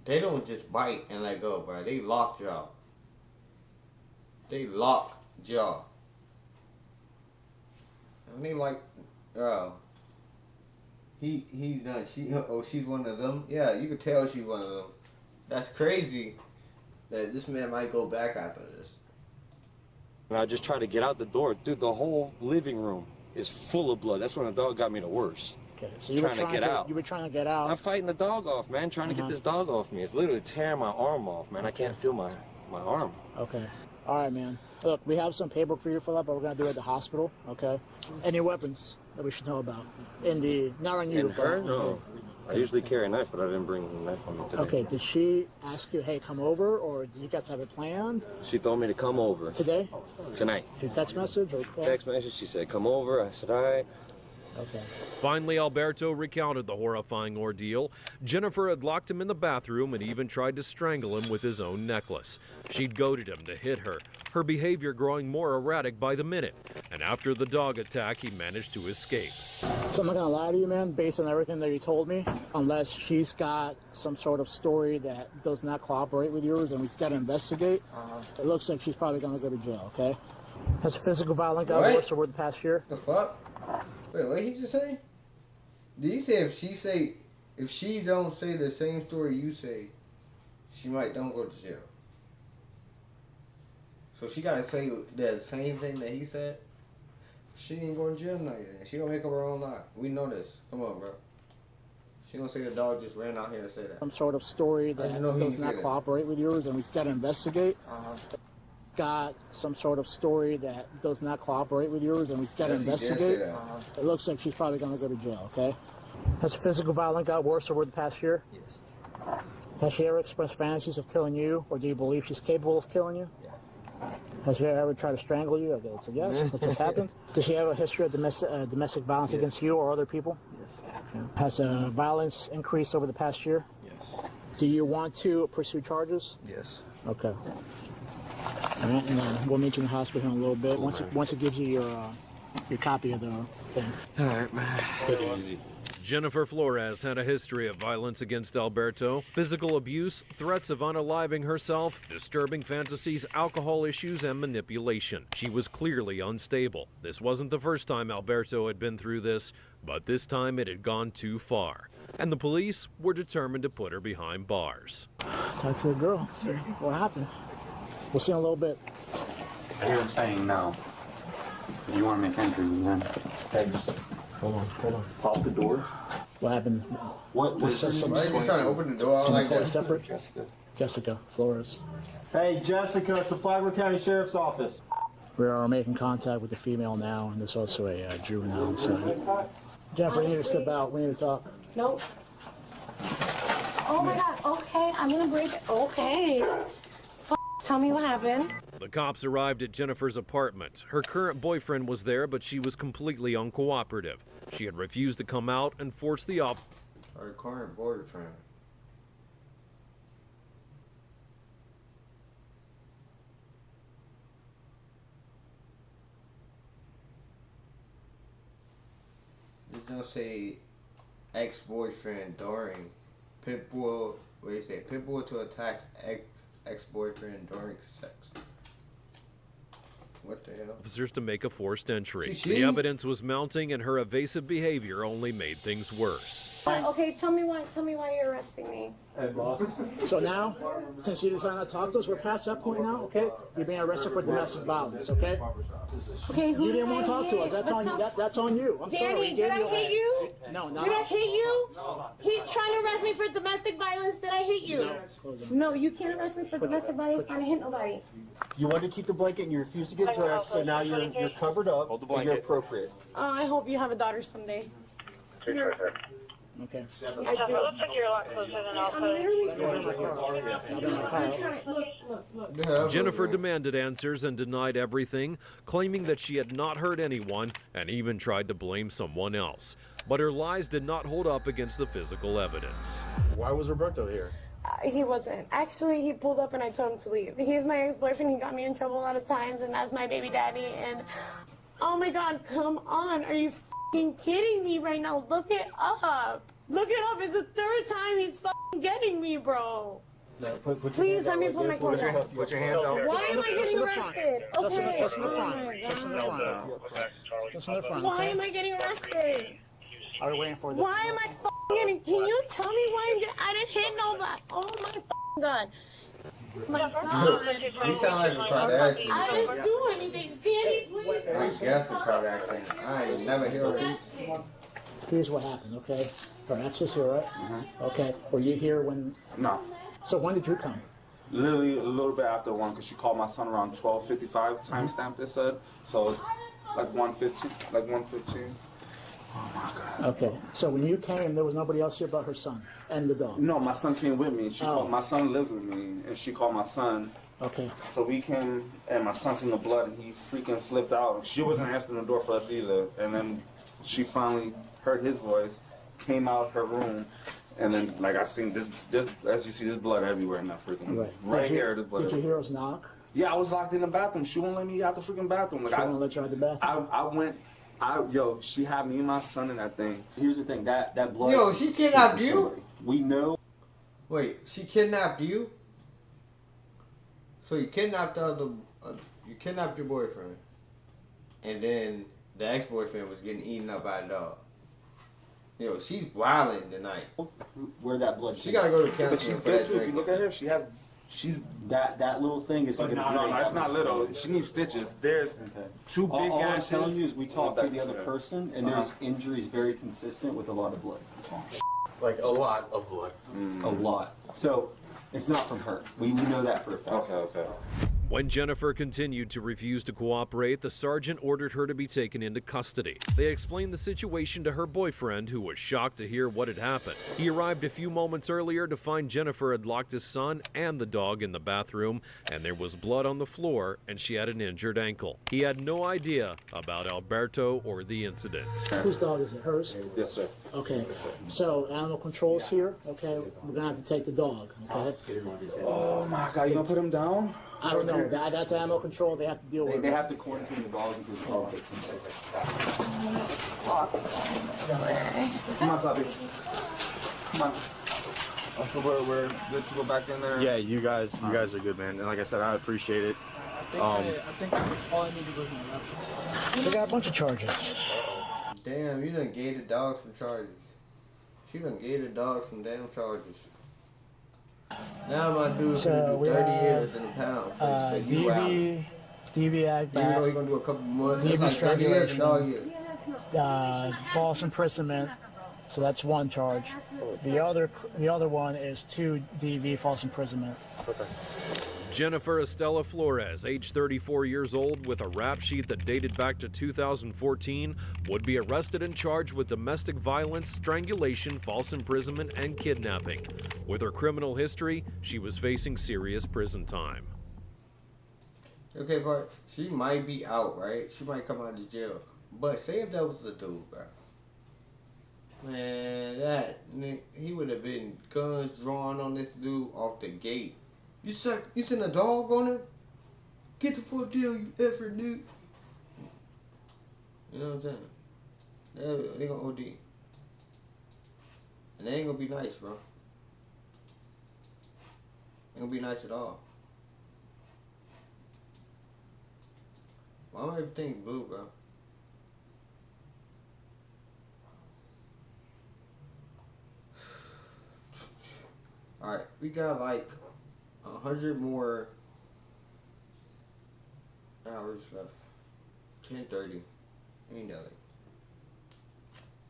they don't just bite and let go, bro. They lock jaw. They lock jaw. And they like, he's done. She's one of them. Yeah, you could tell she's one of them. That's crazy. That this man might go back after this. And I just try to get out the door. Dude, the whole living room is full of blood. That's when the dog got me the worst. Okay, so you were trying to get out. You were trying to get out. I'm fighting the dog off, man. Trying to get this dog off me. It's literally tearing my arm off, man. I can't feel my arm. Okay. All right, man. Look, we have some paperwork for you to fill out, but we're going to do it at the hospital, okay? Any weapons that we should know about? Not on you. In her? No. I usually carry a knife, but I didn't bring a knife on me today. Okay, did she ask you, hey, come over, or did you guys have it planned? She told me to come over. Today? Tonight. Through text message or call? Text message, she said, come over. I said, all right. Okay. Finally, Alberto recounted the horrifying ordeal. Jennifer had locked him in the bathroom and even tried to strangle him with his own necklace. She'd goaded him to hit her behavior growing more erratic by the minute. And after the dog attack, he managed to escape. So I'm not gonna lie to you, man, based on everything that you told me, unless she's got some sort of story that does not cooperate with yours and we've got to investigate, it looks like she's probably gonna go to jail, okay? Has physical violence got worse over the past year? The fuck? Wait, what did he just say? Did he say if she don't say the same story you say, she might don't go to jail? So she gotta say the same thing that he said? She ain't going to jail tonight then. She gonna make up her own lie. We know this. Come on, bro. She gonna say the dog just ran out here and say that. Some sort of story that does not cooperate with yours and we've got to investigate. Got some sort of story that does not cooperate with yours and we've got to investigate. It looks like she's probably going to go to jail, okay? Has physical violence got worse over the past year? Yes. Has she ever expressed fantasies of killing you, or do you believe she's capable of killing you? Yeah. Has she ever tried to strangle you? Okay, so yes, that just happened. Does she have a history of domestic violence against you or other people? Yes. Okay. Has violence increased over the past year? Yes. Do you want to pursue charges? Yes. Okay. All right, and we'll meet you in the hospital in a little bit. Once it gives you your copy of the thing. All right, man. Take it easy. Jennifer Flores had a history of violence against Alberto, physical abuse, threats of unaliving herself, disturbing fantasies, alcohol issues, and manipulation. She was clearly unstable. This wasn't the first time Alberto had been through this, but this time it had gone too far. And the police were determined to put her behind bars. Talk to the girl, see what happened. We'll see in a little bit. I hear him saying no. If you want to make entry, man. Hey, just hold on. Pop the door. What happened? What was Why are you trying to open the door like that? Separate? Jessica Flores. Hey, Jessica, it's the Flagler County Sheriff's Office. We are making contact with the female now, and there's also a juvenile inside. Jennifer, you need to step out. We need to talk. Nope. Oh my God. Okay, I'm gonna break it. Okay. Tell me what happened. The cops arrived at Jennifer's apartment. Her current boyfriend was there, but she was completely uncooperative. She had refused to come out and forced the op. Her current boyfriend. You don't say ex-boyfriend during pitbull. What do you say? Pitbull to attack ex-boyfriend during sex. What the hell? Officers to make a forced entry. She? The evidence was mounting, and her evasive behavior only made things worse. Okay, tell me why you're arresting me. Hey, boss. So now, since you decided not to talk to us, we're past that point now, okay? You're being arrested for domestic violence, okay? Okay, who you didn't want to talk to hit? us. That's on you. That's on you. I'm Danny, sorry. did I hit you? No, not. Did I hit you? He's trying to arrest me for domestic violence. Did I hit you? No, you can't arrest me for domestic violence. I didn't hit nobody. You wanted to keep the blanket and you refused to get dressed, so now you're covered up and you're appropriate. I hope you have a daughter someday. Okay. I do. Looks like you're a lot closer than I'll Jennifer demanded answers and denied everything, claiming that she had not hurt anyone and even tried to blame someone else. But her lies did not hold up against the physical evidence. Why was Roberto here? He wasn't. Actually, he pulled up and I told him to leave. He's my ex-boyfriend. He got me in trouble a lot of times, and that's my baby daddy. And oh my God, come on. Are you f***ing kidding me right now? Look it up. Look it up. It's the third time he's f***ing getting me, bro. No, put your Please hands let out me like put my this. clothes on. Put your hands out. Why am I getting arrested? Okay. Just in the front. Just in the front. Just in the front. Why am I getting arrested? Are we waiting for this? Why am I f***ing getting? Can you tell me why I'm getting? I didn't hit nobody. Oh my f***ing God. My God. You sound like a Kardashian. I didn't do anything. Danny, please. I guess a Kardashian. I ain't never heard of it. Here's what happened, okay? Her ex was here, right? Okay. Were you here when? No. So when did you come? Literally a little bit after 1, because she called my son around 12:55, timestamp it said. So like 1:15, like 1:15. Oh my God. Okay. So when you came, there was nobody else here but her son and the dog? No, my son came with me. She called, my son lives with me, and she called my son. Okay. So we came, and my son's in the blood, and he freaking flipped out. She wasn't answering the door for us either. And then she finally heard his voice, came out her room, and then like I seen this as you see, there's blood everywhere in that freaking right here. There's blood. Did you hear us knock? Yeah, I was locked in the bathroom. She won't let me out the freaking bathroom. Like, She won't let you out the bathroom? Yo, she had me and my son in that thing. Here's the thing, that blood. Yo, she kidnapped you? We know. Wait, she kidnapped you? So you kidnapped you kidnapped your boyfriend, and then the ex-boyfriend was getting eaten up by a dog. Yo, she's wilding tonight. Where that blood? She gotta go to counseling for that If you drink. look at her, she's that little thing is. No, it's not little. She needs stitches. There's two big All I'm gashes. telling you is we talked to the other person, and there's injuries very consistent with a lot of blood. Like a lot of blood. A lot. So it's not from her. We know that for a fact. Okay. When Jennifer continued to refuse to cooperate, the sergeant ordered her to be taken into custody. They explained the situation to her boyfriend, who was shocked to hear what had happened. He arrived a few moments earlier to find Jennifer had locked his son and the dog in the bathroom, and there was blood on the floor, and she had an injured ankle. He had no idea about Alberto or the incident. Whose dog is it? Hers? Yes, sir. Okay. So animal control's here. Okay. We're gonna have to take the dog. Okay. Oh my God, you gonna put him down? I don't know. That's animal control. They have to deal with it. They have to quarantine the dog because the dog gets inside. Come on, Sabi. Come on. So we're good to go back in there. Yeah, you guys are good, man. And like I said, I appreciate it. I think all I need to go is they got a bunch of charges. Damn, you done gave the dog some charges. She done gave the dog some damn charges. Now my dude's gonna do 30 years in a pound. DV act Even though he's gonna do a couple months, it's like 30 years in dog years. False imprisonment, so that's one charge. The other one is 2 DV false imprisonment. Okay. Jennifer Estella Flores, age 34 years old, with a rap sheet that dated back to 2014, would be arrested and charged with domestic violence, strangulation, false imprisonment, and kidnapping. With her criminal history, she was facing serious prison time. Okay, but she might be out, right? She might come out of jail. But say if that was the dude, bro. Man, he would have been guns drawn on this dude off the gate. You send a dog on her? Get the fuck down, you effort, dude. You know what I'm saying? They gonna OD. And they ain't gonna be nice, bro. Ain't gonna be nice at all. Why am everything blue, bro? Alright, we got like 100 more hours left. 10:30. Ain't that late.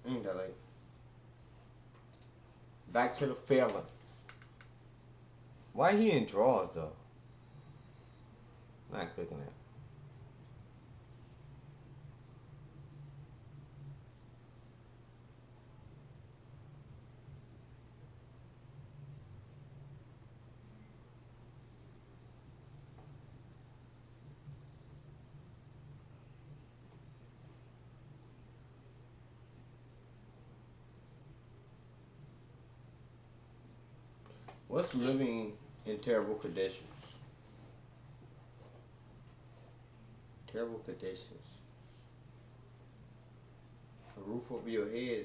Ain't that late. Back to the felon. Why he in drawers though? Not clicking that. What's living in terrible conditions? Terrible conditions. A roof over your head.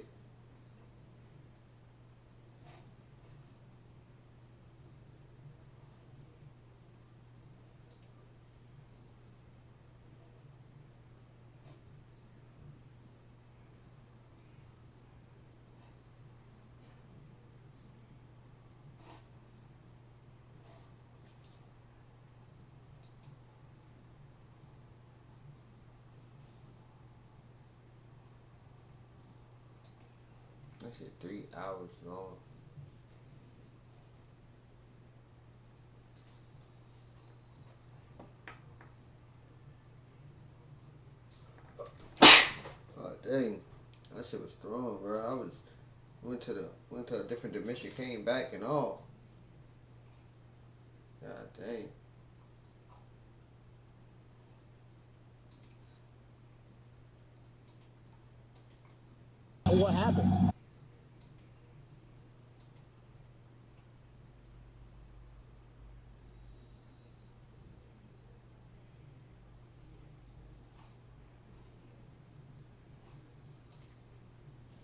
That shit 3 hours long. Oh dang, that shit was strong, bro. I went to a different dimension, came back and all. God dang. What happened?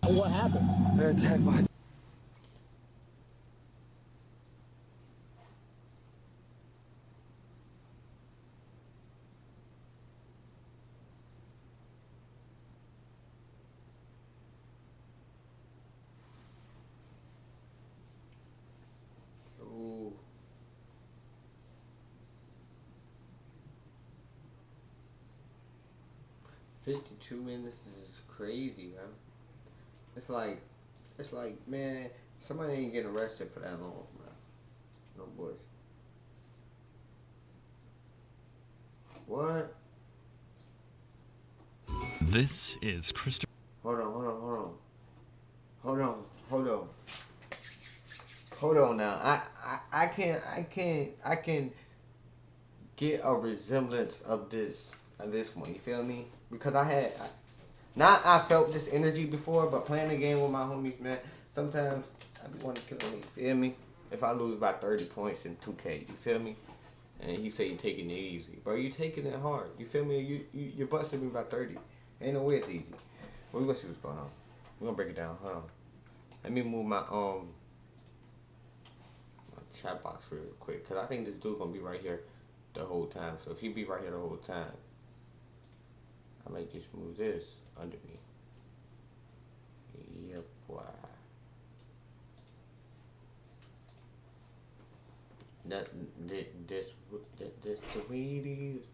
What happened? They're attacked by. Ooh. $52 minutes is crazy, man. It's like, man, somebody ain't getting arrested for that long, man. No boys. What? This is Christopher. Hold on now. I can get a resemblance of this one. You feel me? Because I felt this energy before, but playing the game with my homies, man, sometimes I be wanting to kill them. You feel me? If I lose by 30 points in 2K, you feel me? And he say you taking it easy, bro. You taking it hard. You feel me? You busting me by 30. Ain't no way it's easy. Well, we gonna see what's going on. We're gonna break it down. Hold on. Let me move my chat box real quick, cause I think this dude gonna be right here the whole time. So if he be right here the whole time, I might just move this under me. Yep, boy. This the way it is.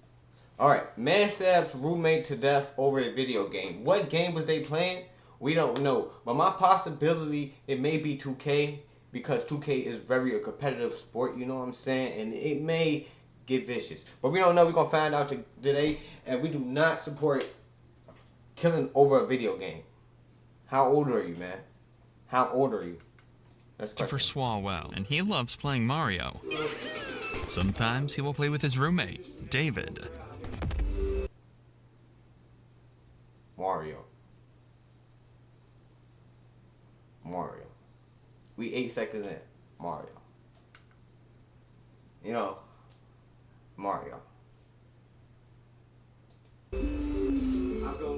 Alright, man stabs roommate to death over a video game. What game was they playing? We don't know. But my possibility, it may be 2K, because 2K is very a competitive sport, you know what I'm saying? And it may get vicious. But we don't know. We're going to find out today. And we do not support killing over a video game. How old are you, man? How old are you? That's Christopher Swalwell, and he loves playing Mario. Sometimes he will play with his roommate, David. Mario. We 8 seconds in. Mario. You know, Mario.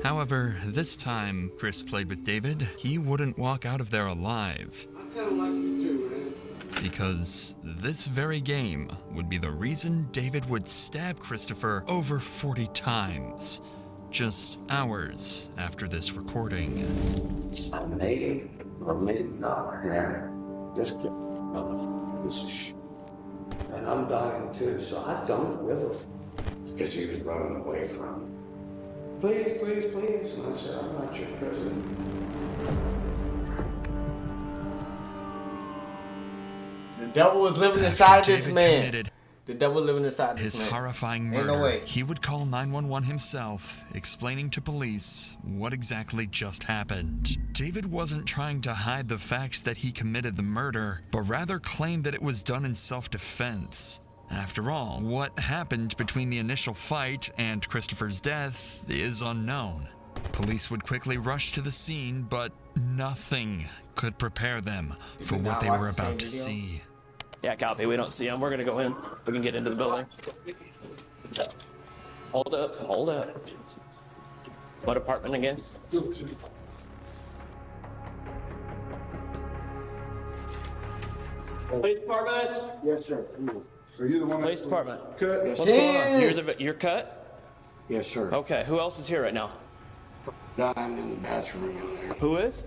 However, this time Chris played with David, he wouldn't walk out of there alive. Because this very game would be the reason David would stab Christopher over 40 times, just hours after this recording. I made $1 million here. Just get motherfucker piece of shit. And I'm dying too, so I don't give a f. Because he was running away from me. Please, please, please. And I said, I'm not your prisoner. The devil was living inside of this man. The devil living inside of this man. His horrifying murder. Ain't no way. He would call 911 himself, explaining to police what exactly just happened. David wasn't trying to hide the facts that he committed the murder, but rather claimed that it was done in self-defense. After all, what happened between the initial fight and Christopher's death is unknown. Police would quickly rush to the scene, but nothing could prepare them for what they were about to see. Yeah, copy. We don't see him. We're gonna go in. We can get into the building. Hold up. Hold up. What apartment again? Police department? Yes, sir. Are you the one? Police department. Cut. What's going on? You're cut? Yes, sir. Okay. Who else is here right now? I'm in the bathroom in there. Who is?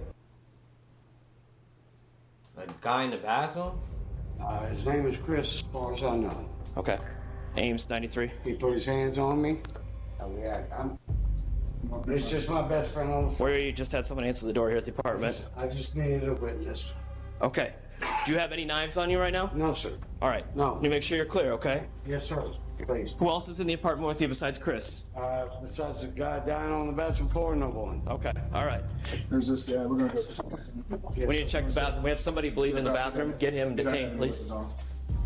A guy in the bathroom? His name is Chris, as far as I know. Okay. Ames 93. He put his hands on me. It's just my best friend on the phone. Where you just had someone answer the door here at the apartment? I just needed a witness. Okay. Do you have any knives on you right now? No, sir. All right. No. Can you make sure you're clear, okay? Yes, sir. Please. Who else is in the apartment with you besides Chris? Besides the guy dying on the bathroom floor, no one. Okay. All right. There's this guy. We're gonna go. We need to check the bathroom. We have somebody bleeding in the bathroom. Get him detained, please. All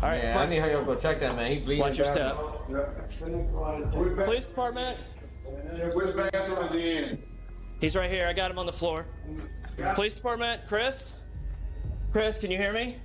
right. Yeah, I need her to go check that, man. He bleeding. Watch your step. Police department. Which bathroom is he in? He's right here. I got him on the floor. Police department, Chris? Chris, can you hear me?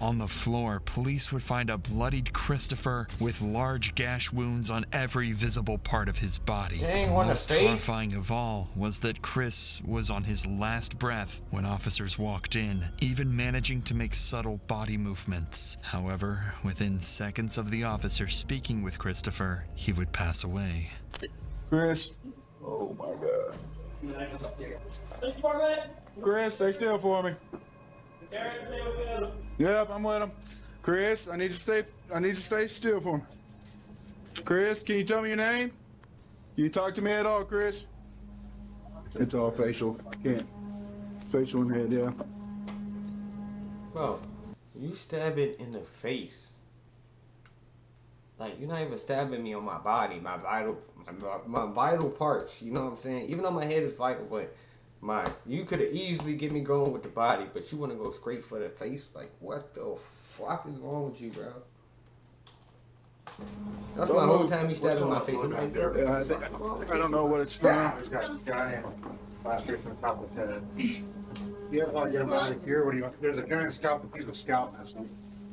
On the floor, police would find a bloodied Christopher with large gash wounds on every visible part of his body. Dang, on the Most face? horrifying of all was that Chris was on his last breath when officers walked in, even managing to make subtle body movements. However, within seconds of the officer speaking with Christopher, he would pass away. Chris. Oh my God. Chris, stay still for me. Yep, I'm with him. Chris, I need you to stay still for me. Chris, can you tell me your name? Can you talk to me at all, Chris? It's all facial. Can't. Facial in the head, yeah. Bro, you stab it in the face. Like, you're not even stabbing me on my body, my vital parts, you know what I'm saying? Even though my head is vital, but you could have easily get me going with the body, but you want to go straight for the face? Like, what the fuck is wrong with you, bro? That's my whole time he stabbing my face. I'm like, I don't know what it's from. Yeah, well, you're out here. What do you want? There's a guy in scalp. He's a scalp.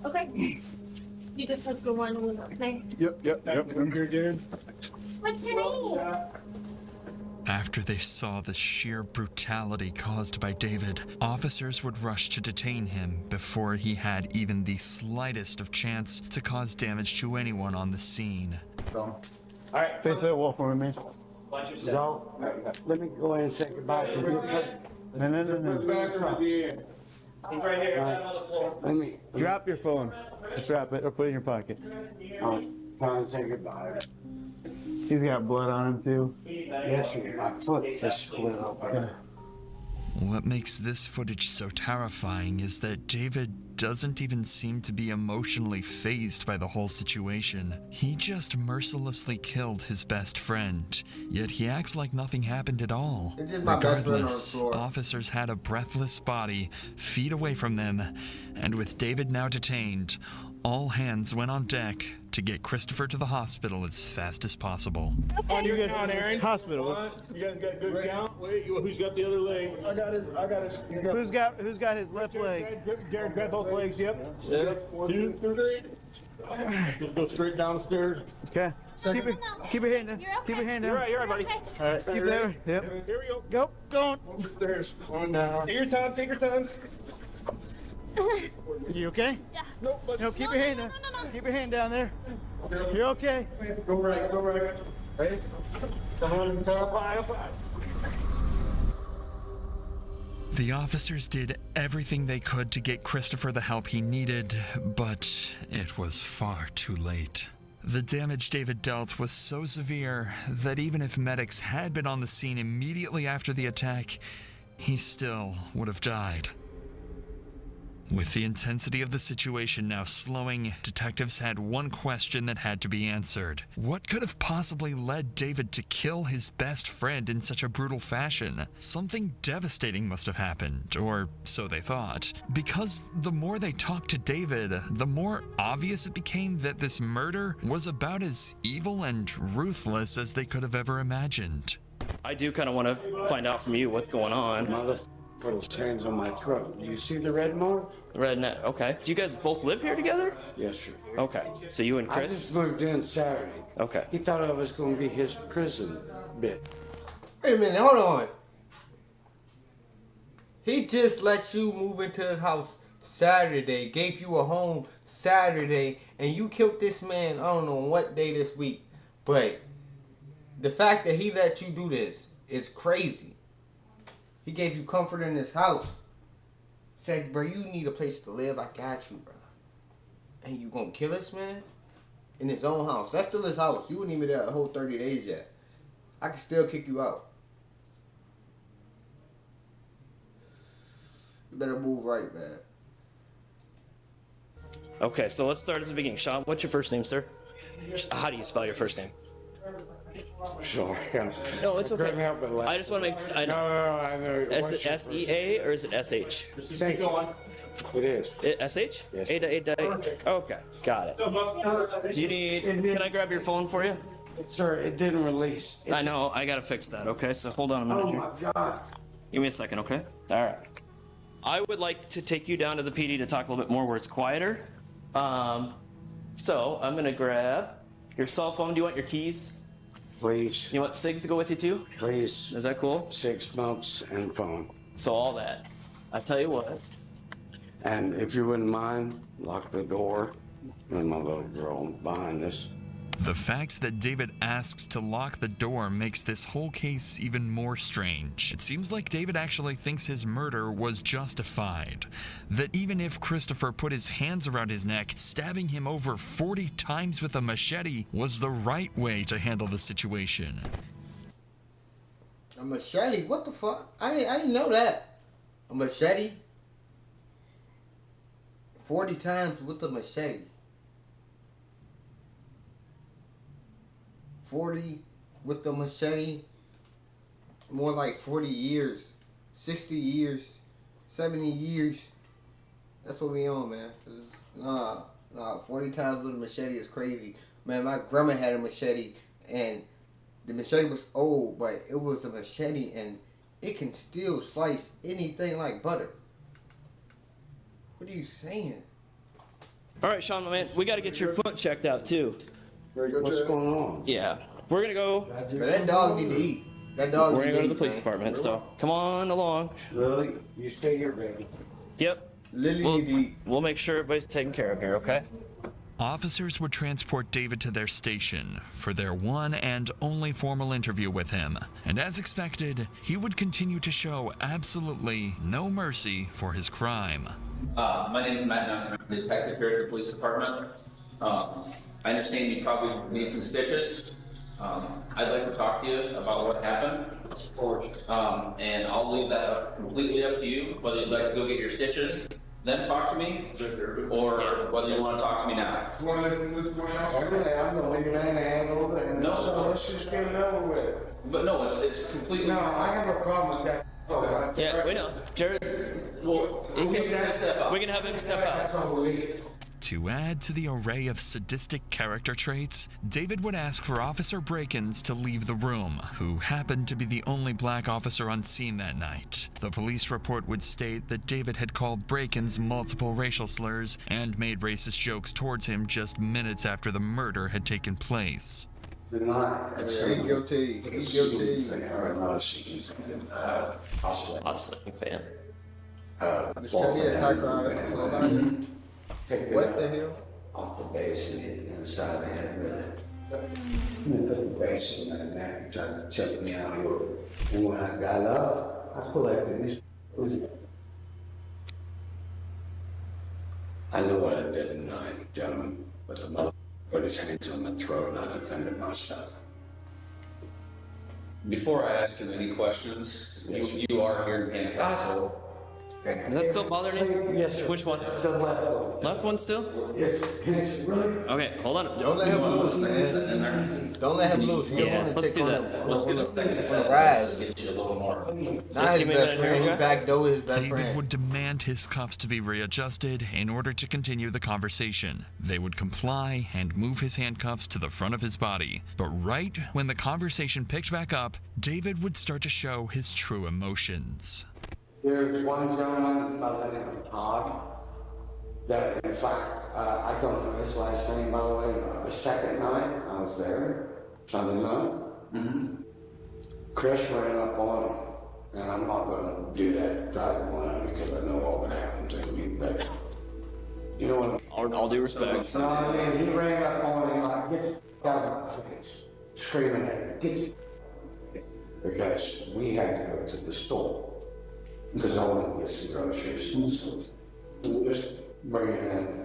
Okay. You just have to go on with the name. Yep. I'm here, dude. What's your name? After they saw the sheer brutality caused by David, officers would rush to detain him before he had even the slightest of chance to cause damage to anyone on the scene. All right, face that wall for me. So, let me go ahead and say goodbye to you. No. He's right here, right on the floor. Let me Drop your phone. Drop it or put it in your pocket. I'm trying to say goodbye. He's got blood on him too. Yes, my foot is split open. What makes this footage so terrifying is that David doesn't even seem to be emotionally fazed by the whole situation. He just mercilessly killed his best friend, yet he acts like nothing happened at all. It's just my best friend on the Regardless, floor. officers had a breathless body feet away from them, and with David now detained, all hands went on deck to get Christopher to the hospital as fast as possible. On your count, Aaron. Hospital. You guys got good count? Wait, who's got the other leg? I got his. Who's got his left leg? Jared grabbed both legs, yep. 1, 2, 3. Just go straight down the stairs. Okay. Keep your hand down. Keep your hand down. You're right, buddy. All right, keep there. Yep. Here we go. Go. Going. Stairs. On down. Take your time. Take your time. You okay? Yeah. Nope. No, keep your hand down. Keep your hand down there. You're okay. Go right. Go right. Ready? Down, top. The officers did everything they could to get Christopher the help he needed, but it was far too late. The damage David dealt was so severe that even if medics had been on the scene immediately after the attack, he still would have died. With the intensity of the situation now slowing, detectives had one question that had to be answered. What could have possibly led David to kill his best friend in such a brutal fashion? Something devastating must have happened, or so they thought. Because the more they talked to David, the more obvious it became that this murder was about as evil and ruthless as they could have ever imagined. I do kind of want to find out from you what's going on. Put his hands on my throat. Do you see the red mark? Red net. Okay. Do you guys both live here together? Yes, sir. Okay. So you and I Chris? just moved in Saturday. Okay. He thought I was going to be his prison bit. Wait a minute, hold on. He just let you move into his house Saturday, gave you a home Saturday, and you killed this man, I don't know what day this week. But the fact that he let you do this is crazy. He gave you comfort in his house. Said, bro, you need a place to live. I got you, bro. And you gonna kill this man? In his own house. That's still his house. You wouldn't even there a whole 30 days yet. I can still kick you out. You better move right, man. Okay, so let's start at the beginning. Sean, what's your first name, sir? How do you spell your first name? Sorry. No, it's okay. Couldn't help but laugh. I just want to make. I know. No, I know. Is it S-E-A or is it S-H? It is. S-H? Yes. A. Okay, got it. Do you need... Can I grab your phone for you? Sir, it didn't release. I know. I got to fix that, okay? So hold on a minute Oh, here. my God. Give me a second, okay? All right. I would like to take you down to the PD to talk a little bit more where it's quieter. So I'm gonna grab your cell phone. Do you want your keys? Please. You want cigs to go with you too? Please. Is that cool? 6 months and phone. So all that. I tell you what. And if you wouldn't mind, lock the door. And my little girl behind this. The fact that David asks to lock the door makes this whole case even more strange. It seems like David actually thinks his murder was justified. That even if Christopher put his hands around his neck, stabbing him over 40 times with a machete was the right way to handle the situation. A machete? What the fuck? I didn't know that. A machete? 40 times with a machete. 40 with the machete, more like 40 years, 60 years, 70 years. That's what we on, man. Nah, 40 times with a machete is crazy. Man, my grandma had a machete, and the machete was old, but it was a machete, and it can still slice anything like butter. What are you saying? All right, Sean, my man, we got to get your foot checked out too. What's going on? Yeah, we're gonna go. But that dog need to eat. That dog. We're gonna go to the police man. department. So come on along. Lily, you stay here, baby. Yep. Lily need to eat. We'll make sure everybody's taken care of here. Okay. Officers would transport David to their station for their one and only formal interview with him. And as expected, he would continue to show absolutely no mercy for his crime. My name is Matt Duncan. I'm a detective here at the police department. I understand you probably need some stitches. I'd like to talk to you about what happened. Of course. And I'll leave that completely up to you, whether you'd like to go get your stitches, then talk to me, or whether you want to talk to me now. I'm gonna leave that handle and No. let's just get it over with. But no, it's completely. No, I have a problem with that. Yeah, we know. Jared, well, we can have him step out. To add to the array of sadistic character traits, David would ask for Officer Brakins to leave the room, who happened to be the only black officer on scene that night. The police report would state that David had called Brakins multiple racial slurs and made racist jokes towards him just minutes after the murder had taken place. He's guilty. He's guilty. Hustling fan. What the hell? Off the base and hit me in the side of the head with it. And then put the base in my neck and tried to choke me out. And when I got up, I collected his. I know what I did tonight, gentlemen, but the mother put his hands on my throat and I defended myself. Before I ask you any questions, you are here in handcuffs, so. Is that still bothering you? Yes. Which one? The left one. Left one still? Yes. Really? Okay, hold on. Don't let him loose, man. Don't let him loose. Yeah, let's do that. On the rise. Not his best friend. He backdoored his best friend. David would demand his cuffs to be readjusted in order to continue the conversation. They would comply and move his handcuffs to the front of his body. But right when the conversation picked back up, David would start to show his true emotions. There's one gentleman by the name of Todd that, in fact, I don't know his last name, by the way. The second night I was there, Sunday night, Chris ran up on him, and I'm not going to do that type of one because I know what would happen to me, but you know what? All due respect. No, I mean, he ran up on him like, get the out of my face, screaming at me, get the because we had to go to the store. Because I wanted to get some groceries and so just bringing in,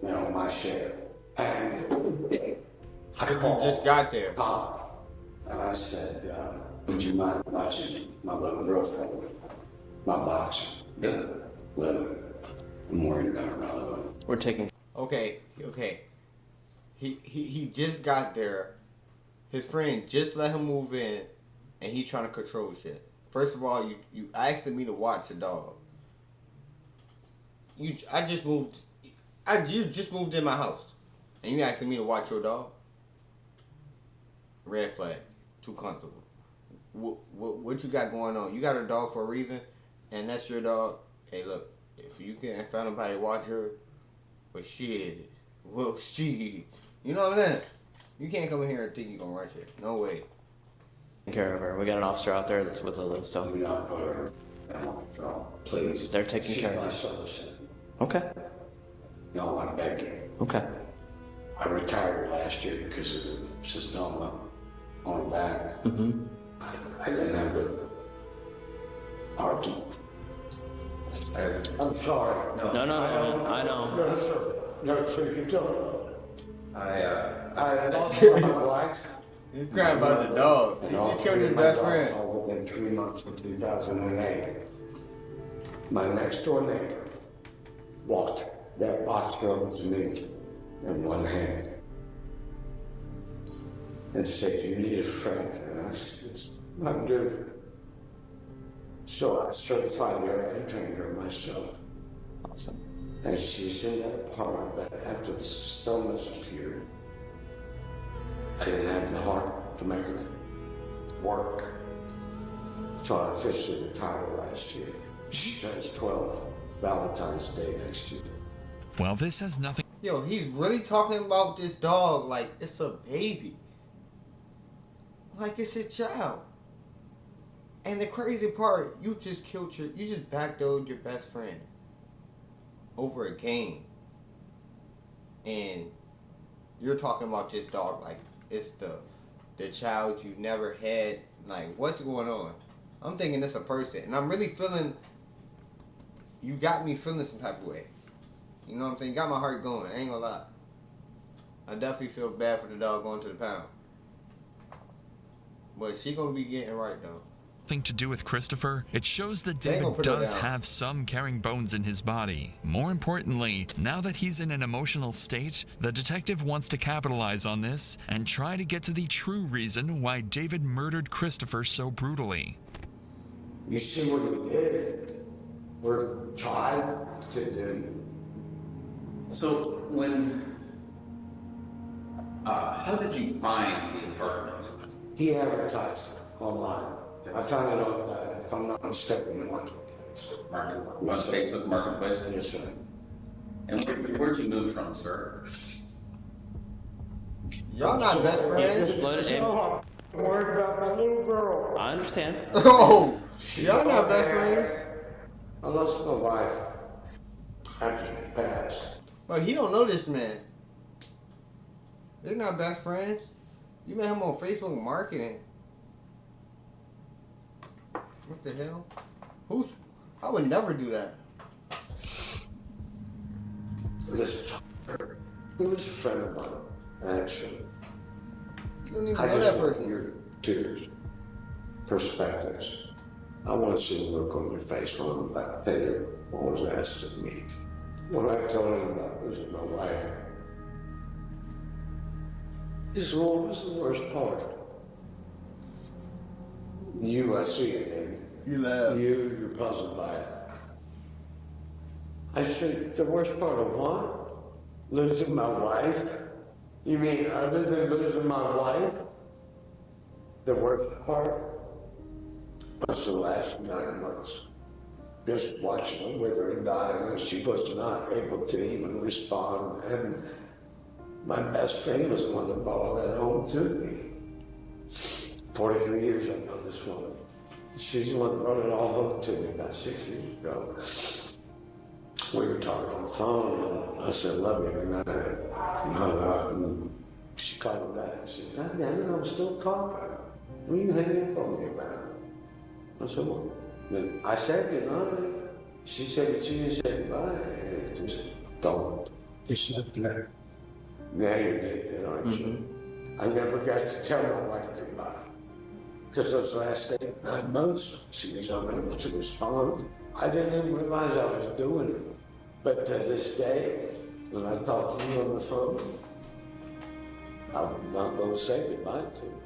you know, my share. And I just got there. Pop, and I said, would you mind watching my little girlfriend with my boxer? Yeah. Lily. I'm worried about her, by the way. We're taking. Okay. He just got there. His friend just let him move in, and he trying to control shit. First of all, you asking me to watch a dog. You just moved in my house, and you asking me to watch your dog. Red flag. Too comfortable. What you got going on? You got a dog for a reason, and that's your dog, hey, look, if you can't find nobody to watch her, well, shit, you know what I'm saying? You can't come in here and think you're gonna rush it. No way. Take care of her. We got an officer out there that's with Lulu, so. Do not put her down, please. They're taking care of my her. solution. Okay. No, I'm begging. Okay. I retired last year because of the cystoma on my back. Mm-hmm. I didn't have the heart to. I'm sorry. No, I know. No, sir. No, sir, you don't. I lost my wife. You crying about the dog. You just killed your best friend. All within 3 months of 2008. My next door neighbor walked that box over to me in one hand and said, "You need a friend." And I said, "I do." So I certified her and trained her myself. Awesome. And she's in that apartment, but after the stomas appeared, I didn't have the heart to make it work. So I officially retired last year. She turns 12, Valentine's Day next year. Well, this has nothing. Yo, he's really talking about this dog like it's a baby. Like it's a child. And the crazy part, you just backdoored your best friend over a game. And you're talking about this dog like it's the child you never had. Like, what's going on? I'm thinking it's a person. And I'm really feeling, you got me feeling some type of way. You know what I'm saying? You got my heart going. I ain't gonna lie. I definitely feel bad for the dog going to the pound. But she gonna be getting right though. Thing to do with Christopher, it shows that David does have some carrying bones in his body. More importantly, now that he's in an emotional state, the detective wants to capitalize on this and try to get to the true reason why David murdered Christopher so brutally. You see what he did? We're trying to do. So how did you find the apartment? He advertised online. I found it on, if I'm not mistaken, Marketplace. On Facebook Marketplace? Yes, sir. And where'd you move from, sir? Y'all not best friends? I'm worried about my little girl. I understand. Oh, y'all not best friends? I lost my wife after she passed. But he don't know this man. They're not best friends. You met him on Facebook marketing. What the hell? I would never do that. Who was a friend of mine, actually. You don't even I know just that want person. your two perspectives. I want to see the look on your face when I'm about to tell you what was asked of me. When I told him about losing my wife, he said, "What was the worst part?" You, I see it, David. You laugh. You're puzzled by it. I said, "The worst part of what? Losing my wife? You mean other than losing my wife? The worst part was the last 9 months. Just watching her wither and die when she was not able to even respond. And my best friend was the one that brought all that home to me. 43 years I've known this woman. She's the one that brought it all home to me about 6 years ago. We were talking on the phone, and I said, "Love you," and I hung up, and she called me back and said, "God damn it, I'm still talking. What are you hanging up on me about?" I said, "Well," then I said goodnight. She said that she didn't say goodbye, and it just don't. You should have let. Yeah, you did, aren't you? I never got to tell my wife goodbye. Because those last 8, 9 months, she was unable to respond. I didn't even realize I was doing it. But to this day, when I talk to you on the phone, I'm not going to say goodbye to you.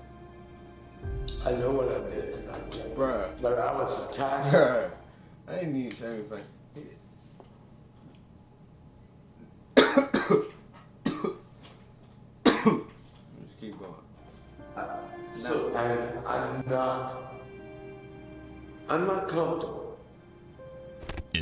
I know what I did tonight, Jay. Bruh. But I was attacked. Bruh. I didn't need to say anything. Just keep going. So I'm not comfortable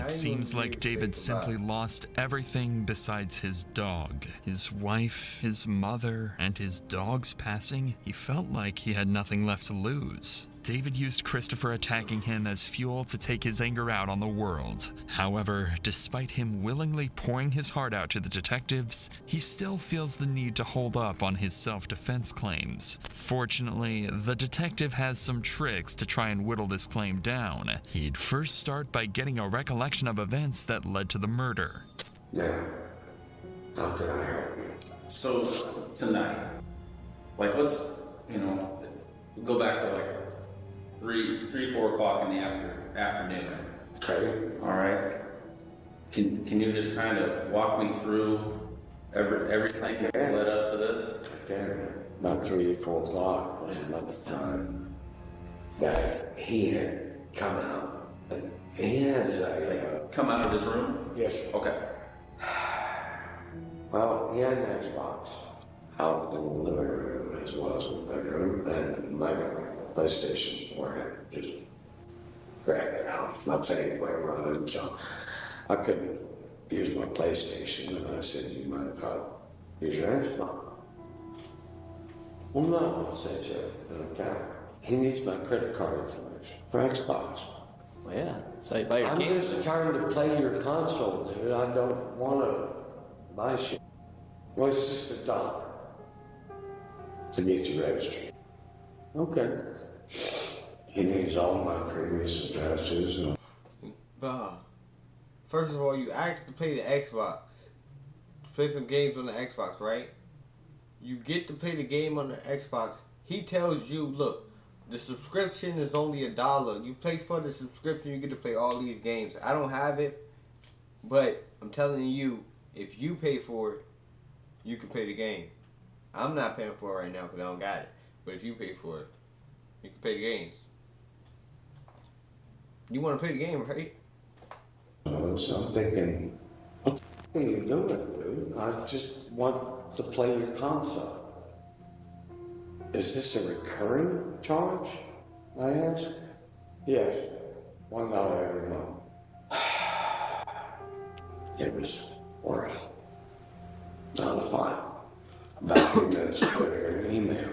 It seems like David simply lost everything besides his dog. His wife, his mother, and his dog's passing. He felt like he had nothing left to lose. David used Christopher attacking him as fuel to take his anger out on the world. However, despite him willingly pouring his heart out to the detectives, he still feels the need to hold up on his self-defense claims. Fortunately, the detective has some tricks to try and whittle this claim down. He'd first start by getting a recollection of events that led to the murder. Yeah. How can I help you? So, tonight, like, let's, go back to like 4 o'clock in the afternoon. Okay. All right. Can you just kind of walk me through everything that led up to this? I can. About 3 or 4 o'clock was about the time that he had come out. He has come out of his room? Yes, sir. Okay. Well, he had an Xbox out in the living room as well as in the bedroom, and my PlayStation 4 had just grabbed it out. My thing went running, so I couldn't use my PlayStation, and I said, "Do you mind if I use your Xbox?" "Well, no," I said, "okay." He needs my credit card information for Xbox. Well, yeah, so you buy your I'm game. just trying to play your console, dude. I don't want to buy shit. Well, it's just $1 to get you registered. Okay. He needs all my previous addresses. First of all, you asked to play the Xbox. To play some games on the Xbox, right? You get to play the game on the Xbox. He tells you, look, the subscription is only $1. You pay for the subscription, you get to play all these games. I don't have it, but I'm telling you, if you pay for it, you can play the game. I'm not paying for it right now because I don't got it. But if you pay for it, you can play the games. You want to play the game, right? So I'm thinking, what are you doing, dude? I just want to play your console. Is this a recurring charge? I asked. Yes, $1 every month. It was worth. Not a fine. About 2 minutes later, an email.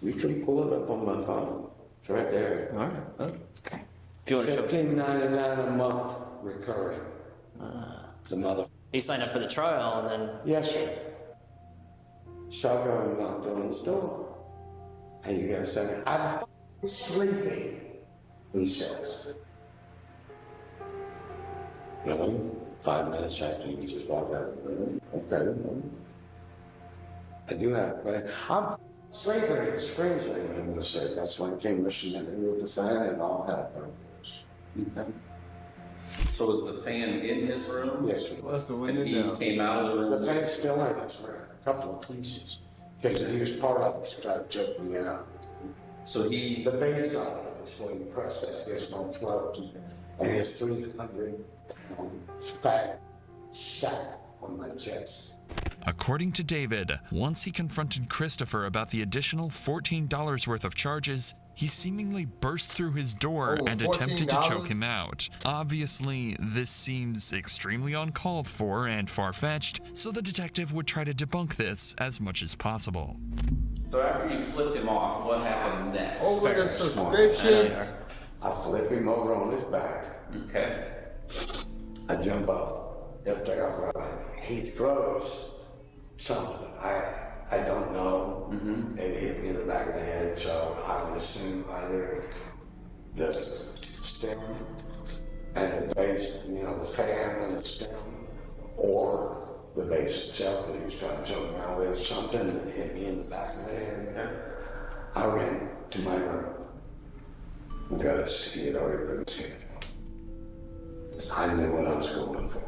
You can pull it up on my phone. It's right there. All right. Okay. If you want to show $15.99 a month recurring. The mother. He signed up for the trial and then. Yes, sir. Shotgun knocked on his door. And you gotta say, "I'm sleeping," he says. Really? 5 minutes after you just walk out of the room. Okay. I do have a plan. I'm sleeping. It screams at me. I'm gonna say that's when it came rushing in with the fan and all that. Okay. So was the fan in his room? Yes, sir. What's the window And he down? came out of the room? The fan's still in his room. A couple of pieces. Because he used part of it to try to choke me out. So he... The base on it is when he pressed it against my throat. And his 300 fat sat on my chest. According to David, once he confronted Christopher about the additional $14 worth of charges, he seemingly burst through his door and attempted to choke him out. Obviously, this seems extremely uncalled for and far-fetched, so the detective would try to debunk this as much as possible. So after you flipped him off, what happened next? Over the subscriptions. I flip him over on his back. Okay. I jump up. He'll take off running. He throws something. I don't know. It hit me in the back of the head, so I would assume either the stem and the base, the fan and the stem, or the base itself that he was trying to choke me out with, something that hit me in the back of the head. I ran to my room because he had already put his hand on. I knew what I was going for.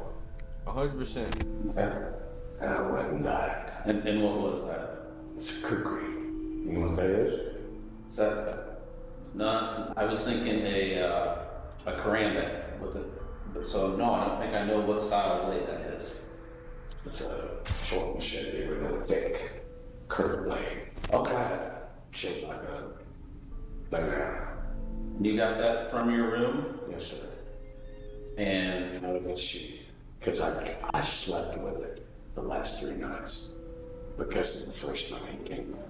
100%. Okay. And I went and died. And what was that? It's a kukri. You know what that is? Is that... No, I was thinking a karambit with it. So no, I don't think I know what style of blade that is. It's a short machete with a thick, curved blade. Okay. Shaped like a banana. You got that from your room? Yes, sir. And out of its sheath. Because I slept with it the last 3 nights. Because the first night he came back.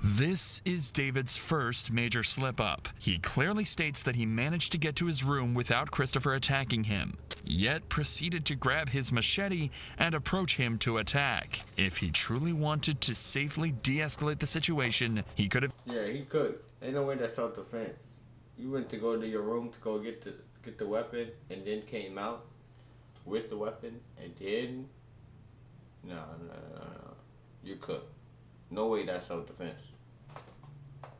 This is David's first major slip-up. He clearly states that he managed to get to his room without Christopher attacking him, yet proceeded to grab his machete and approach him to attack. If he truly wanted to safely de-escalate the situation, he could have... Yeah, he could. Ain't no way that's self-defense. You went to go to your room to go get the weapon and then came out with the weapon and then... No. You could. No way that's self-defense.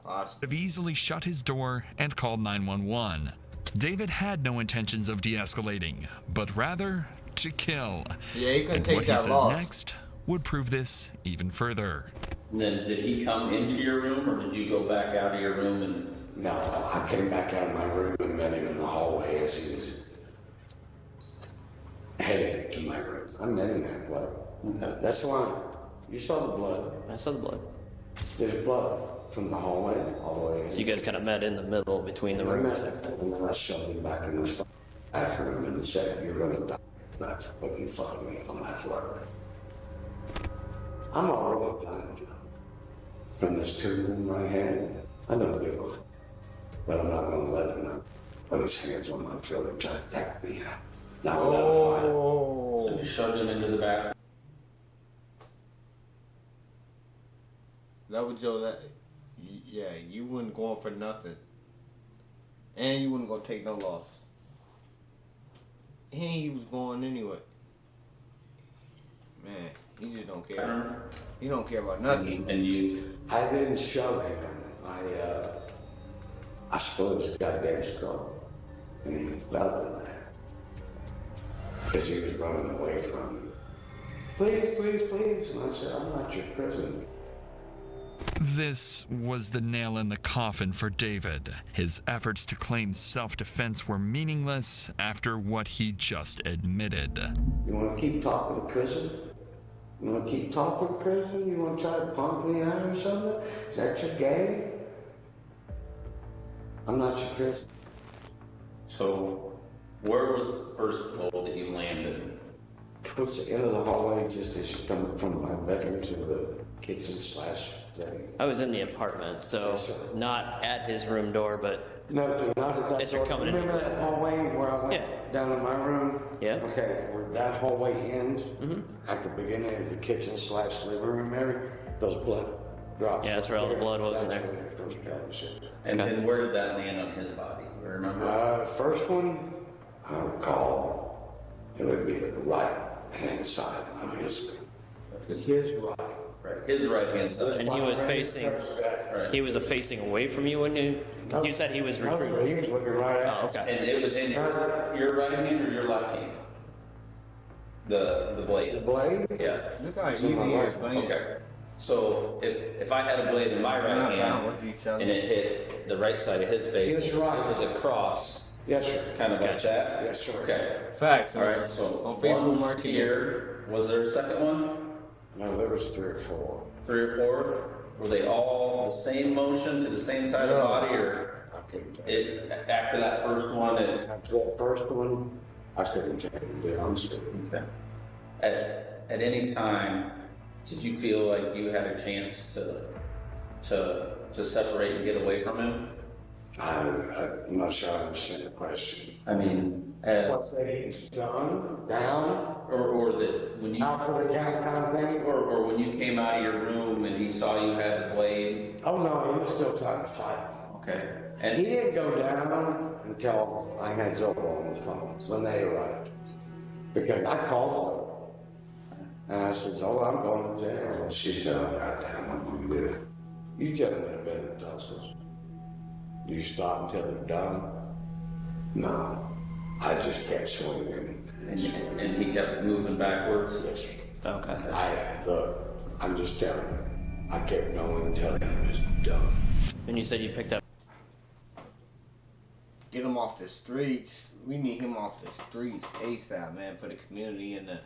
Awesome. Have easily shut his door and called 911. David had no intentions of de-escalating, but rather to kill. Yeah, he couldn't take what that he says loss. next would prove this even further. And then did he come into your room, or did you go back out of your room and... No, I came back out of my room and met him in the hallway as he was heading to my room. I met him halfway. Okay. That's why you saw the blood. I saw the blood. There's blood from the hallway all the way. So you guys kind of met in the middle between the rooms there. And then I shoved him back in the bathroom and said, "You're gonna die. That's what you fucking me on my floor." I'm already dying, John. From this tube in my hand, I don't give a fuck. But I'm not gonna let him put his hands on my throat and try to attack me. Not without a fight. So you shoved him into the bathroom? That was your... Yeah, you wasn't going for nothing. And you wasn't going to take no loss. And he was going anyway. Man, he just don't care. He don't care about nothing. And you... I didn't shove him. I split his goddamn skull. And he fell in there. Because he was running away from me. Please, please, please. And I said, I'm not your prisoner. This was the nail in the coffin for David. His efforts to claim self-defense were meaningless after what he just admitted. You want to keep talking to prison? You want to keep talking to prison? You want to try to punk me out or something? Is that your game? I'm not your prisoner. So, where was the first blow that you landed? Towards the end of the hallway, just as you come from my bedroom to the kitchen/thing. I was in the apartment, so not at his room door, but No, not at that as you're door. coming in. Remember that hallway where I went down in my room? Yeah. Okay, where that hallway ends, at the beginning of the kitchen/living room area, those blood drops. Yeah, that's where all the blood was in That's there. when they first got the shit. And then where did that land on his body? You remember? First one, I recall, it would be the right-hand side of his right. Right, his right-hand side. And he was facing, he was facing away from you when you said he was retreating. He was looking right at us. And it was in your right hand or your left hand? The blade. The blade? Yeah. Look how easy he is playing. Okay. So if I had a blade in my right hand and it hit the right side of his face, Yes, right. it was a cross. Yes, sir. Kind of like that? Yes, sir. Okay. Facts. All right, so on Facebook one Market here. Was there a second one? No, there was 3 or 4. 3 or 4? Were they all the same motion to the same side of the body, or after that first one? After that first one, I couldn't take it, to be honest with you. Okay. At any time, did you feel like you had a chance to separate and get away from him? I'm not sure I understand the question. I mean, what he's done, down, or that when you out for the count kind of thing, or when you came out of your room and he saw you had the blade. Oh no, he was still trying to fight. Okay. And he didn't go down until I had Zola on the phone when they arrived, because I called Zola and I said, "Zola, I'm going to jail." And she said, "Oh, goddamn, what am I going to do? You gentlemen have been in tussles. Do you stop until they're done?" No. I just kept swinging. And he kept moving backwards? Yes, sir. Okay. Look, I'm just telling you. I kept going until he was done. And you said you picked up. Get him off the streets. We need him off the streets ASAP, man, for the community and the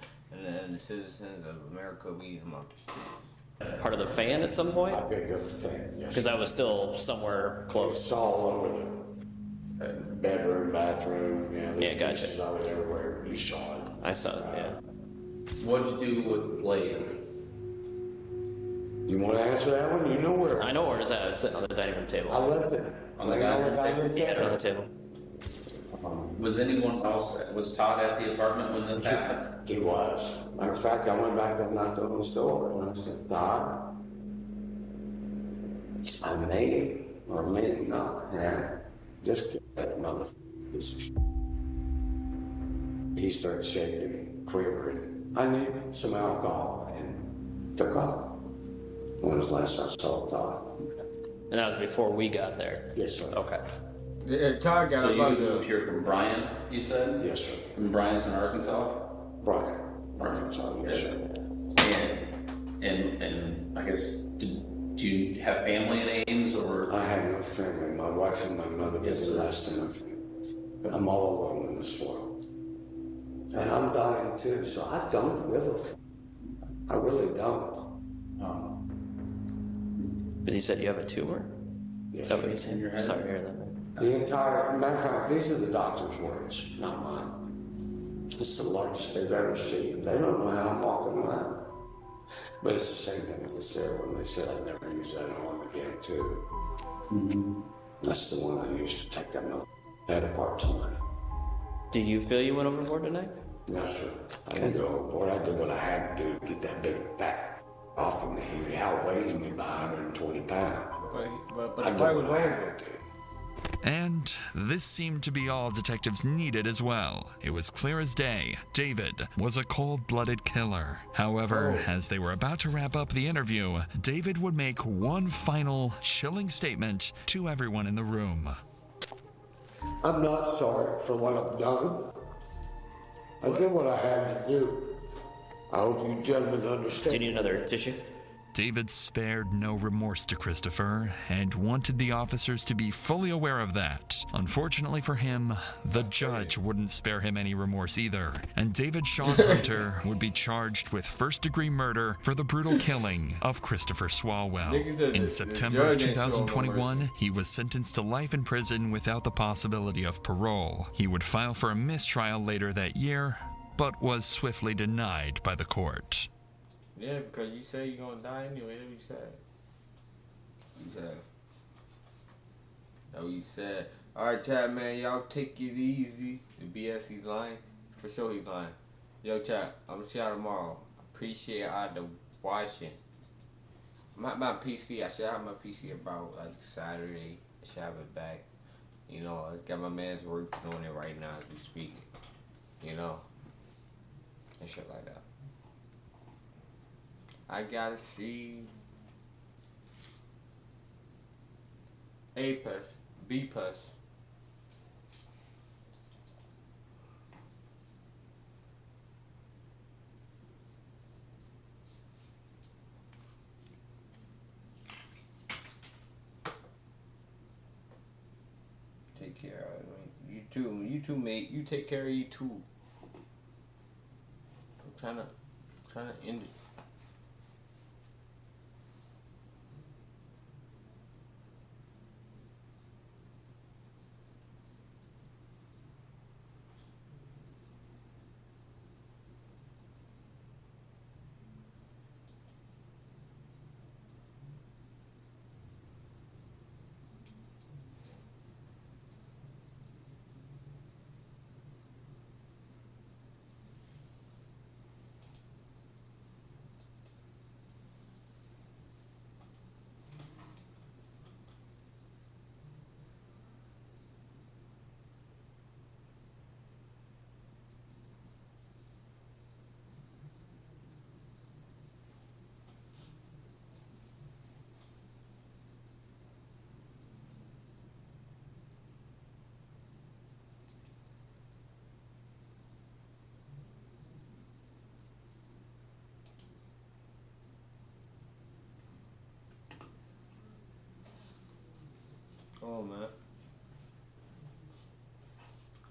citizens of America. We need him off the streets. Part of the fan at some point? I picked up the fan, yes. Because I was still somewhere close. It's all over Bedroom, bathroom, there's Yeah, gotcha. pieces of it everywhere. You saw it. I saw it, yeah. What'd you do with the blade? You want to answer that one? You know where? I know where it's at. I was sitting on the dining room table. I left it. On the dining room table? Yeah, on the table. Was anyone else, was Todd at the apartment when this happened? He was. Matter of fact, I went back and knocked on his door and I said, Todd, I may or may not have just get that motherfucker piece of shit. He started shaking, quivering. I needed some alcohol and took off. When was the last I saw Todd? And that was before we got there? Yes, sir. Okay. Yeah, Todd got So you about moved here from Bryan, you said? Yes, sir. From Bryan's in Arkansas? Bryan, Arkansas, yes, sir. And I guess, do you have family in Ames or? I have no family. My wife and my mother was the last of my family. I'm all alone in this world. And I'm dying too, so I don't give a f. I really don't. But he said you have a tumor? Yes, Is that what he said? Sorry to hear that, man. The entire, matter of fact, these are the doctor's words, not mine. It's the largest they've ever seen. They don't know how I'm walking around. But it's the same thing they said when they said I'd never use that arm again, too. That's the one I used to take that mother head apart tonight. Do you feel you went overboard tonight? No, sir. I didn't go overboard. I did what I had to do to get that big fat off of me. He outweighs me by 120 pounds. But I the did fight was what I over. had to do. And this seemed to be all detectives needed as well. It was clear as day. David was a cold-blooded killer. However, as they were about to wrap up the interview, David would make one final chilling statement to everyone in the room. I'm not sorry for what I've done. I did what I had to do. I hope you gentlemen understand. Do you need another tissue? David spared no remorse to Christopher and wanted the officers to be fully aware of that. Unfortunately for him, the judge wouldn't spare him any remorse either, and David Sean Hunter would be charged with first-degree murder for the brutal killing of Christopher Swalwell. In September of 2021, he was sentenced to life in prison without the possibility of parole. He would file for a mistrial later that year, but was swiftly denied by the court. Yeah, because you say you're gonna die anyway. That's what you said. You said. That's what you said. All right, chat, man. Y'all take it easy. The BS, he's lying. For sure, he's lying. Yo, chat. I'm gonna see y'all tomorrow. Appreciate all the watching. My PC. I should have my PC about like Saturday. I should have it back. You know, I got my man's working on it right now as we speak. You know, and shit like that. I gotta see A plus, B plus. Take care of me. You too, mate. You take care of you too. I'm trying to end it. Oh man.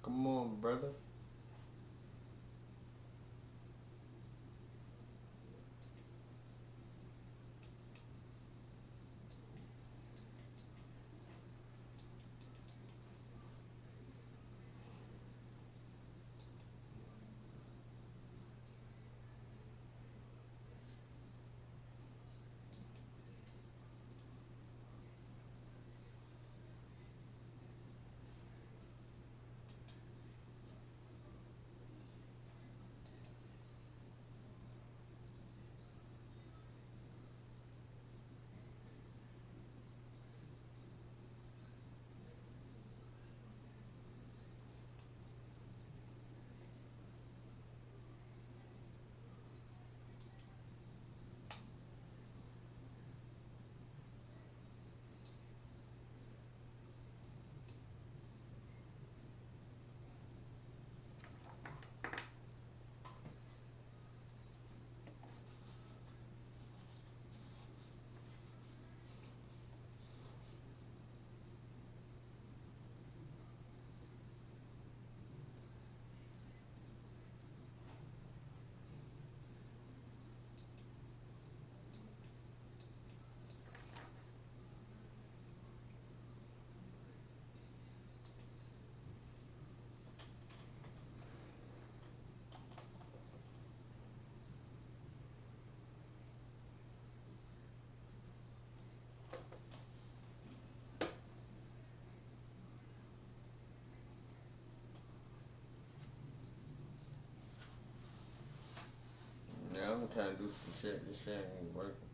Come on, brother. I'm trying to do some shit. This shit ain't working.